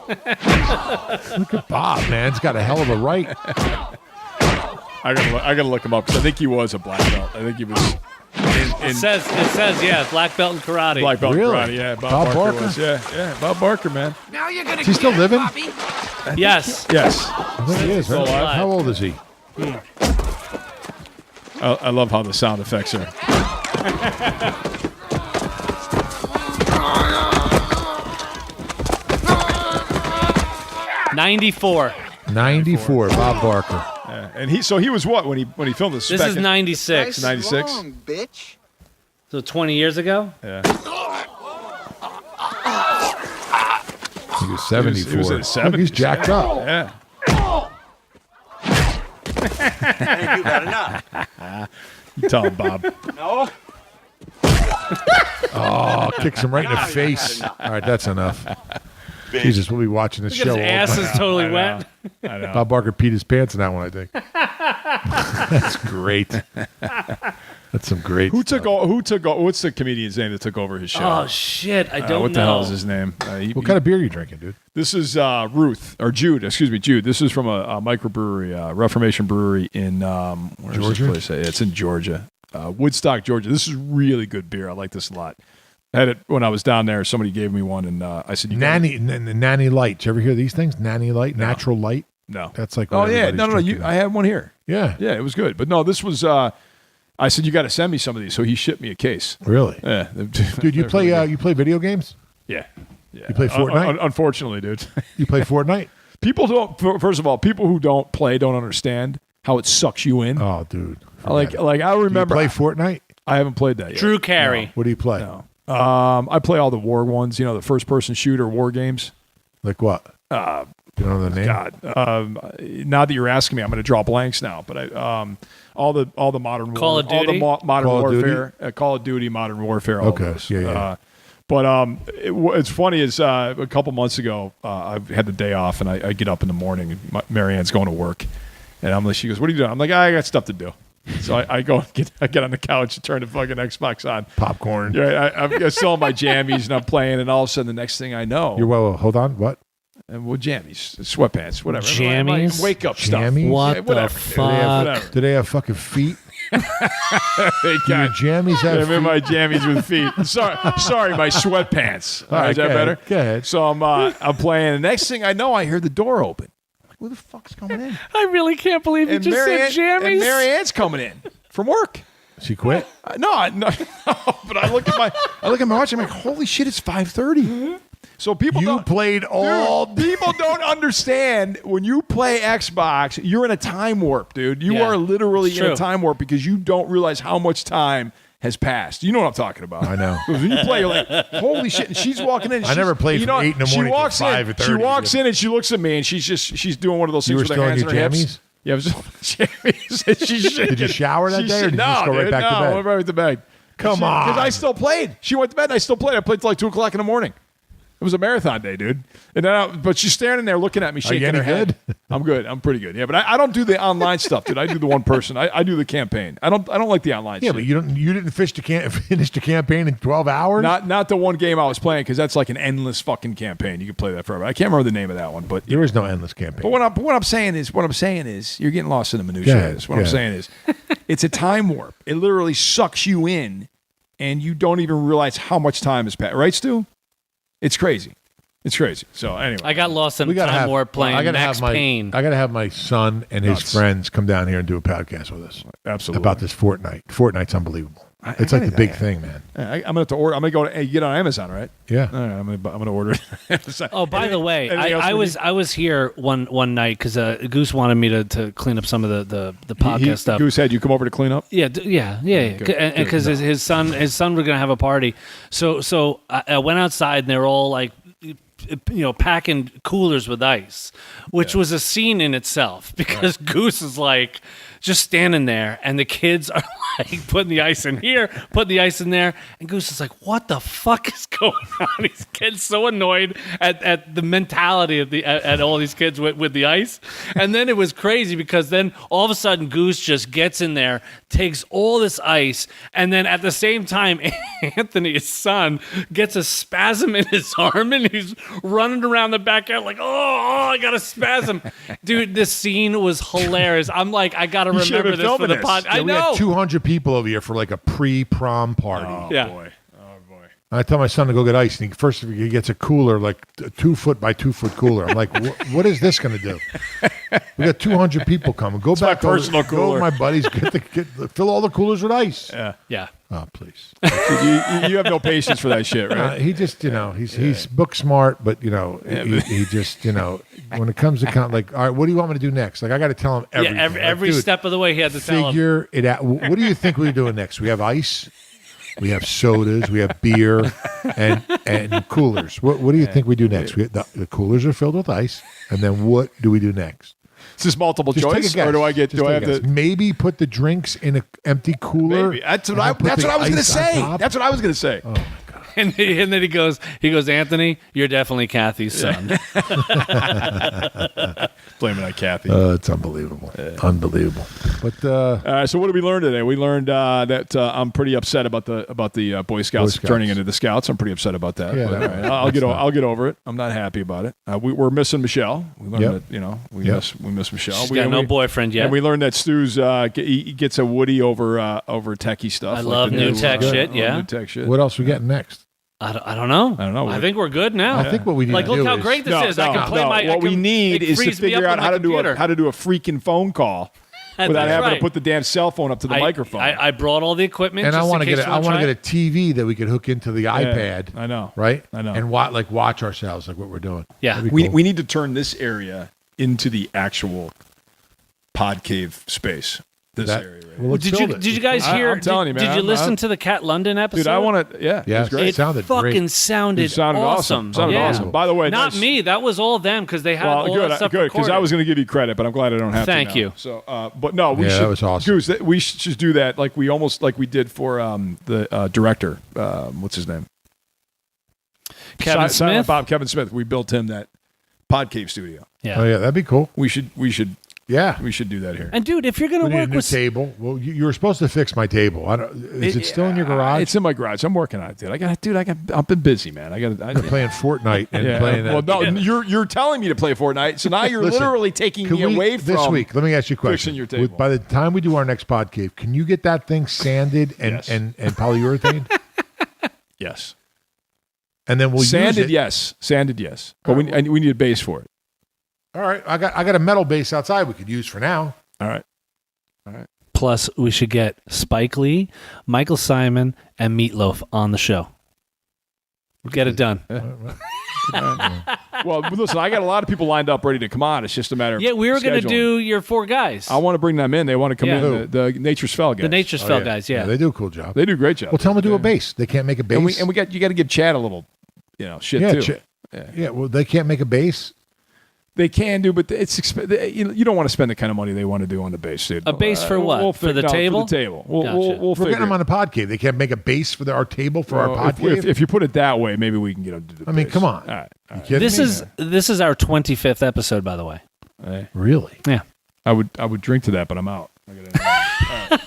Look at Bob, man. He's got a hell of a right.
I gotta look him up because I think he was a black belt. I think he was.
It says, yeah, black belt in karate.
Black belt
Really?
in karate, yeah.
Bob Barker?
was, yeah, Bob Barker, man.
Now you're gonna
Is he still living?
Yes.
Yes.
I think he is, right?
alive.
How old is he?
I love how the sound effects are.
'94.
94, Bob Barker.
Yeah. And he was what when he filmed this?
This is '96.
96.
Long, bitch.
So 20 years ago.
Yeah.
He was 74.
He was in his
Look, he's
70s,
jacked up.
Yeah.
And you got enough.
You tell him, Bob.
No?
Oh, kicks him right in the face. All right, that's enough. Jesus, we'll be watching this
Look at
show.
his
all
ass
night.
is totally
I know.
wet.
I know.
Bob Barker peed his pants in that one, I think. That's great. That's some great
Who
stuff.
took over? What's the comedian's name that took over his show?
Oh shit! I don't know.
What the hell is his name?
What kind of beer are you drinking, dude?
This is Jude. Excuse me, Jude. This is from a microbrewery, Reformation Brewery in where's
Georgia?
this place? It's in Georgia, Woodstock, Georgia. This is really good beer. I like this a lot. I had it when I was down there. Somebody gave me one, and I said,
Nanny Light. Did you ever hear these things? Nanny Light, Natural Light.
No,
That's like.
oh
what
yeah,
everybody's
no.
drinking.
I had one here.
Yeah,
Yeah, it was good. But no, this was. I said you got to send me some of these, so he shipped me a case.
really,
Yeah,
dude. You play you play video games?
Yeah, yeah.
You play Fortnite?
Unfortunately, dude.
You play Fortnite?
People don't. First of all, people who don't play don't understand how it sucks you in.
Oh, dude.
Like I
Do you
remember.
play Fortnite?
I haven't played that yet.
Drew Carey.
What do you play?
No. I play all the war ones. You know, the first-person shooter war games.
Like what? You don't know the name?
God, now that you're asking me, I'm going to draw blanks now. But all the modern
Call of Duty?
all the modern
Call of Duty?
warfare, Call of Duty, Modern Warfare. All
Okay,
those.
yeah.
But it's funny is a couple months ago, I had the day off, and I get up in the morning, and Marianne's going to work, and I'm like, she goes, "What are you doing?" I'm like, "I got stuff to do." So I go I get on the couch and turn the fucking Xbox on.
Popcorn.
Yeah, I'm still on my jammies and I'm playing, and all of a sudden the next thing I know,
Hold on. What?
and well, jammies, sweatpants, whatever.
Jammies?
My wake up
Jammies?
stuff.
What
Yeah,
the
whatever.
fuck?
Whatever.
Do they have fucking feet?
They
Do your
got
jammies have
I'm in
feet?
my jammies with feet. Sorry, my sweatpants.
All right,
Is that
go ahead.
better?
Go ahead.
So I'm playing. The next thing I know, I hear the door open. I'm like, who the fuck's coming in?
I really can't believe you just said jammies.
And Marianne's coming in from work.
She quit?
No, but I look at my watch. I'm like, holy shit, it's 5:30. So people
You
don't,
played all
dude, people don't understand when you play Xbox, you're in a time warp, dude. You
Yeah,
are literally
it's
in a
true.
time warp because you don't realize how much time has passed. You know what I'm talking about.
I know.
Because when you play, you're like, holy shit. And she's walking in.
I never played from 8 in the
she
morning till
walks in.
5:30.
She walks in and she looks at me and she's doing one of those
You
things
were
with her
still in
hands on
your
her hips.
jammies?
Yeah, I was jammies. She's shaking.
Did you shower that
She's
day, or did you
no,
just go right
dude,
back to
no,
bed?
I went right to bed.
Come on.
Because I still played. She went to bed and I still played. I played till like 2 o'clock in the morning. It was a marathon day, dude. And then but she's standing there looking at me, shaking
any
her head.
good?
I'm good. I'm pretty good. Yeah, but I don't do the online stuff, dude. I do the one person. I do the campaign. I don't like the online
Yeah,
shit.
but you didn't finish the campaign in 12 hours?
Not the one game I was playing because that's like an endless fucking campaign. You can play that forever. I can't remember the name of that one, but
There is no endless campaign.
But what I'm saying is you're getting lost in the minutiae.
Yeah,
of this. What I'm
yeah.
saying is it's a time warp. It literally sucks you in, and you don't even realize how much time has passed. Right, Stu? It's crazy. It's crazy. So anyway,
I got lost in
We gotta
time
have
warp playing
I gotta
Max
have my
Payne.
I gotta have my son and his
Nuts.
friends come down here and do a podcast with us
absolutely
about this Fortnite. Fortnite's unbelievable. It's like the big thing, man.
I'm gonna have to order. I'm gonna go to get on Amazon, right?
Yeah.
All right, I'm gonna order it.
Oh, by the way,
anything else
I
we
was
need?
I was here one night because Goose wanted me to clean up some of the podcast stuff.
Goose had you come over to clean up.
Yeah, yeah.
Good,
And because his son was gonna have a party, so I went outside and they're all like packing coolers with ice, which was a scene in itself because Goose is like just standing there and the kids are like putting the ice in here, putting the ice in there, and Goose is like, what the fuck is going on? He's getting so annoyed at the mentality of at all these kids with the ice. And then it was crazy because then all of a sudden Goose just gets in there, takes all this ice, and then at the same time Anthony, his son, gets a spasm in his arm and he's running around the backyard like, oh, I got a spasm. Dude, this scene was hilarious. I'm like, I gotta remember this for the pod.
Yeah,
I
we
know.
had 200 people over here for like a pre-prom party.
Oh,
Yeah.
boy.
I tell my son to go get ice, and he gets a cooler, like a 2 foot by 2 foot cooler. I'm like, what is this going to do? We got 200 people coming. Go back,
my personal
go
cooler.
with my buddies, fill all the coolers with ice.
Yeah.
Oh, please.
you have no patience for that shit, right?
He just, he's book smart, but he just, when it comes to like, all right, what do you want me to do next? Like, I got to tell him everything.
Yeah, every
Dude,
step of the way he had to tell him.
Figure it out. What do you think we're doing next? We have ice. We have sodas, we have beer, and coolers. What do you think we do next? The coolers are filled with ice, and then what do we do next?
Is this multiple
Just
choice,
take a guess.
or do I
Just
have
take a guess.
to?
Maybe put the drinks in an empty cooler?
Maybe. That's what
and
I
then put
was
the
going to
ice on
say.
top?
That's what I was going to say.
Oh my god!
And then he goes, Anthony, you're definitely Kathy's son.
Blaming on Kathy.
It's unbelievable, unbelievable. But
so what did we learn today? We learned that I'm pretty upset about the Boy Scouts turning into the Scouts. I'm pretty upset about that.
Yeah,
But, all right, I'll get over it. I'm not happy about it. We're missing Michelle. We learned that we miss Michelle.
She's got no boyfriend yet.
And we learned that Stu's he gets a Woody over techie stuff.
I love new tech shit. Yeah.
New tech shit.
what else we getting next?
I don't know.
I
think we're good now.
I think what we need to
look
do
how
is
great this is. I can play my.
What we need is to figure out how to do a freaking phone call without having to put the damn cell phone up to the microphone.
I brought all the equipment,
And I
want to
get a TV that we could hook into the iPad.
I know.
Right?
I know.
And watch ourselves like what we're doing.
Yeah.
We need to turn this area into the actual Podcave space. This area. Right?
Well,
did you guys hear?
I'm telling you, man.
Did you listen to the Cat London episode?
Dude, I want to. Yeah,
Yeah,
it was great.
it sounded
fucking
great.
sounded awesome.
Sounded
Yeah.
awesome. By the way,
not
nice.
me. That was all them because they had all that stuff
good, because I was going to give you credit, but I'm glad I don't have to.
Thank
now.
you.
So, but no, we should.
That was awesome.
Goose, we should just do that like we did for the director. What's his name?
Kevin Smith.
Kevin Smith. We built him that Podcave studio.
Yeah.
Oh yeah, that'd be cool.
We should
Yeah.
we should do that here.
And dude, if you're gonna
We need a
work
new
with
table. Well, you were supposed to fix my table. Is it still in your garage?
It's in my garage. I'm working on it, dude. I've been busy, man.
I'm playing Fortnite and playing.
Well, no, you're telling me to play Fortnite, so now you're
Listen,
literally taking
Can
me
we,
away
this
from
week. Let me ask you a question.
fixing your table.
By the time we do our next Podcave, can you get that thing sanded and
Yes.
and polyurethane?
Yes.
And then we'll
Sanded,
use it.
yes. Sanded, yes. But we need a base for it.
All right, I got a metal base outside we could use for now.
All right.
Plus, we should get Spike Lee, Michael Simon, and Meatloaf on the show. Get it done.
Well, listen, I got a lot of people lined up ready to come on. It's just a matter of
Yeah, we were going to
scheduling.
do your four guys.
I want to bring them in. They want to come
Yeah.
in. The Nature's Fell guys.
The Nature's Fell guys, yeah.
They do a cool job.
They do a great job.
Well, tell them to do a bass. They can't make a bass.
And you got to give Chad a little, shit
yeah,
too.
yeah. Well, they can't make a bass.
They can do, but it's you don't want to spend the kind of money they want to do on the bass, dude.
A bass for what? For the table?
For the table. We'll
Gotcha.
We're
figure
getting them
it.
on the Podcave. They can't make a bass for our table for our
Well,
Podcave.
if you put it that way, maybe we can get them to do the
I mean,
bass.
come on.
All right.
You kidding me?
This is our 25th episode, by the way.
Really?
Yeah.
I would drink to that, but I'm out.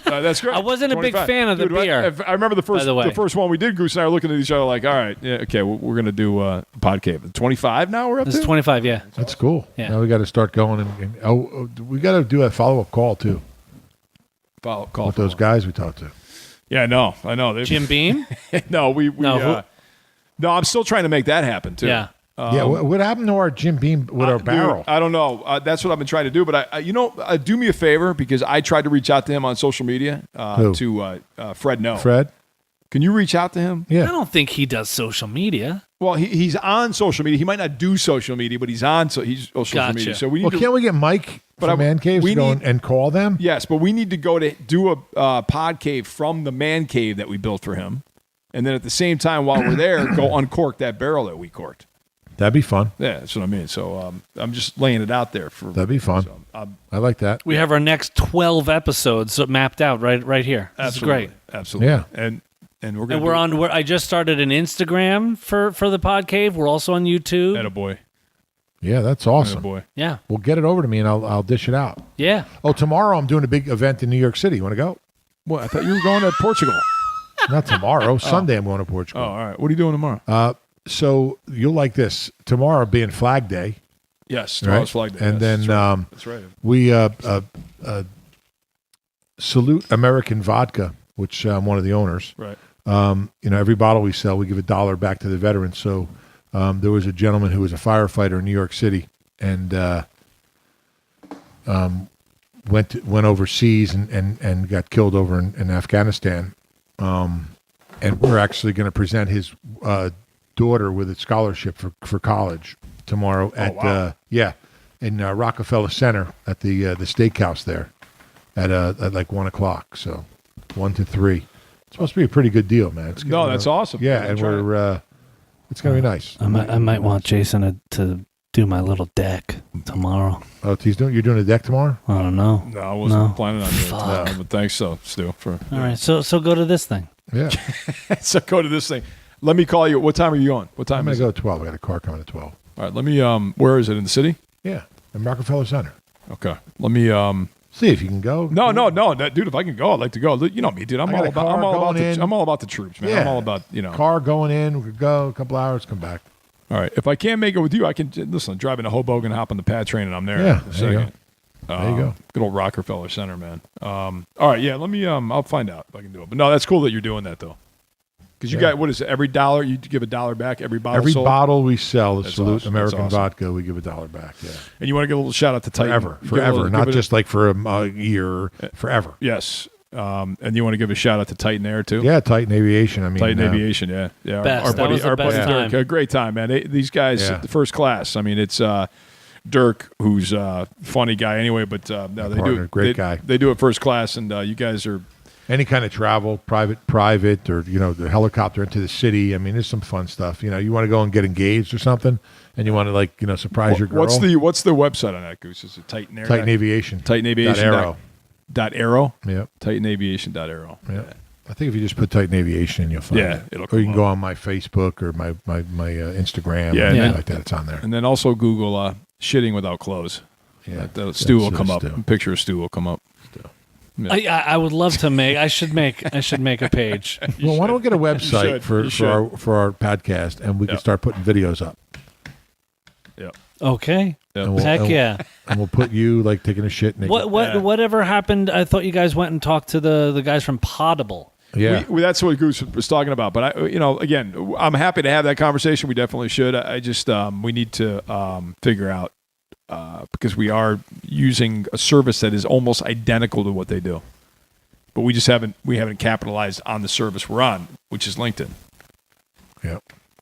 That's great.
I wasn't a big
25.
fan of the
Dude,
beer.
I remember the
by the way.
first one we did. Goose and I were looking at each other like, all right, yeah, okay, we're gonna do Podcave. 25 now we're up
This
to.
is 25, yeah.
That's cool.
Yeah.
Now we got to start going we got to do a follow-up call too
Call
with those guys we talked to.
Yeah, I know.
Jim Beam?
No,
No,
no, I'm still trying to make that happen too.
Yeah.
Yeah, what happened to our Jim Beam with our barrel?
Dude, I don't know. That's what I've been trying to do. But do me a favor, because I tried to reach out to him on social media. To Fred. No,
Fred?
Can you reach out to him?
I
Yeah.
don't think he does social media.
Well, he's on social media. He might not do social media, but he's on. So he's on social
Gotcha.
media. So we need
Well,
to.
can't we get Mike from Man Cave to go and call them?
Yes, but we need to go to do a pod cave from the man cave that we built for him, and then at the same time, while we're there, go uncork that barrel that we corked.
That'd be fun.
Yeah, that's what I mean. So I'm just laying it out there for.
That'd be fun.
So,
I like that.
We have our next 12 episodes mapped out right here. That's great.
Absolutely.
Yeah.
And we're
And we're on. I just started an Instagram for the Podcave. We're also on YouTube.
Attaboy.
Yeah, that's awesome.
Attaboy.
Yeah.
Well, get it over to me and I'll dish it out.
Yeah.
Oh, tomorrow I'm doing a big event in New York City. You want to go?
What? I thought you were going to Portugal.
Not tomorrow. Sunday I'm going to Portugal.
Oh, all right. What are you doing tomorrow?
So you'll like this. Tomorrow being Flag Day.
Yes, tomorrow's Flag Day.
And
yes,
then
that's right.
we salute American Vodka, which I'm one of the owners.
Right.
Every bottle we sell, we give $1 back to the veterans. So there was a gentleman who was a firefighter in New York City and went overseas and got killed over in Afghanistan. And we're actually going to present his daughter with a scholarship for college tomorrow at in Rockefeller Center at the steakhouse there at like 1:00. So 1 to 3. It's supposed to be a pretty good deal, man.
That's awesome.
Yeah, and we're it's going to be nice.
I might want Jason to do my little deck tomorrow.
Oh, you're doing a deck tomorrow?
I don't know.
No, I wasn't planning on doing it.
Fuck.
No, but thanks, Stu.
All right, so go to this thing.
Yeah.
So go to this thing. Let me call you. What time are you on? What time
I'm going
is
to go
it?
at 12. I got a car coming at 12.
All right, let me, where is it, in the city?
Yeah, in Rockefeller Center.
Okay. Let me,
see if you can go.
No, dude, if I can go, I'd like to go. You know me, dude. I'm all about the troops, man.
Yeah.
I'm all about,
Car going in, we could go a couple hours, come back.
All right. If I can't make it with you, I can, listen, I'm driving to Hoboken, hop on the PAD train, and I'm there.
Yeah,
in a
there you
second.
There you go.
Good old Rockefeller Center, man. All right, yeah, let me, I'll find out if I can do it. But no, that's cool that you're doing that, though. Because you got, what is it, every $1, you give $1 back, every bottle
Every
sold?
bottle we sell,
That's
Salute
awesome.
American
That's awesome.
Vodka, we give $1 back. Yeah.
And you want to give a little shout out to Titan?
Forever. Not just like for a year, forever.
Yes. And you want to give a shout out to Titan Air, too?
Yeah, Titan Aviation. I mean,
Titan Aviation, yeah.
Best.
Our
That
buddy,
was the best
Dirk,
time.
a great time, man. These guys, first class. I mean, it's Dirk, who's a funny guy anyway, but no, they
partner, great guy.
They do it first class, and you guys are
any kind of travel, private, or the helicopter into the city. I mean, there's some fun stuff. You want to go and get engaged or something, and you want to surprise your girl.
What's the website on that, Goose? Is it Titan Air?
Titan Aviation.
Titan Aviation.
.arrow.
Yep. TitanAviation.arrow.
Yeah. I think if you just put Titan Aviation, you'll find it.
It'll
or
come
you can
up.
go on my Facebook or my Instagram.
Yeah,
and like that. It's on there.
And then also Google shitting without clothes.
Yeah,
Stu will come up.
Stu.
A picture of Stu will come up. Yeah.
I would love to make. I should make a page.
Well, why don't we get a website for our podcast, and we can start putting videos up.
Yeah.
Okay.
And
Heck yeah.
And we'll put you like taking a shit. Naked.
Whatever happened? I thought you guys went and talked to the guys from Potable.
Yeah,
that's what Goose was talking about. But again, I'm happy to have that conversation. We definitely should. I just we need to figure out because we are using a service that is almost identical to what they do, but we haven't capitalized on the service we're on, which is LinkedIn.
Yeah.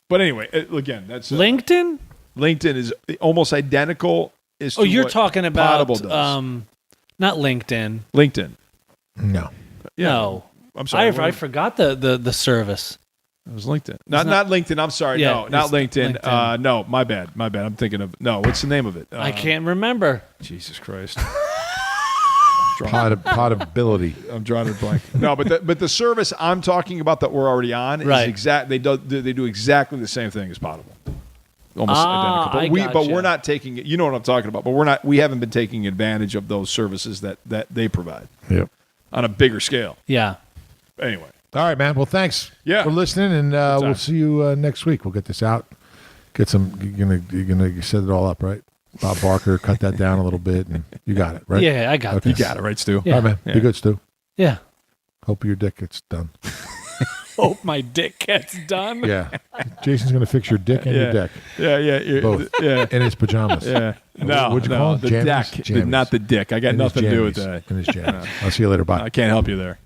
But anyway, again, that's
LinkedIn.
LinkedIn is almost identical.
Oh, you're talking about
Potable does.
Not LinkedIn.
LinkedIn.
No.
Yeah.
No.
I'm sorry.
I forgot the service.
It was LinkedIn. Not LinkedIn. I'm sorry.
Yeah,
no, not LinkedIn.
LinkedIn.
No, my bad. I'm thinking of what's the name of it?
I can't remember.
Jesus Christ.
Potability.
I'm drawing a blank. No, but the service I'm talking about that we're already on is exact. They do exactly the same thing as Potable. Almost identical. But we're not taking it. You know what I'm talking about. But we haven't been taking advantage of those services that they provide.
Yep.
On a bigger scale.
Yeah.
Anyway.
All right, man. Well, thanks for listening, and we'll see you next week. We'll get this out. Get some. You're gonna set it all up, right? Bob Barker, cut that down a little bit, and you got it, right?
Yeah, I got this.
You got it, right, Stu?
Yeah.
All right, man. Be good, Stu.
Yeah.
Hope your dick gets done.
Hope my dick gets done.
Yeah. Jason's gonna fix your dick and your deck.
Yeah.
Both.
Yeah.
In his pajamas.
Yeah. No.
What'd you call
the
jammies?
deck,
Jammies.
not the dick. I got
In
nothing to do with
his
that.
jammies. In his jammies. I'll see you later. Bye.
I can't help you there.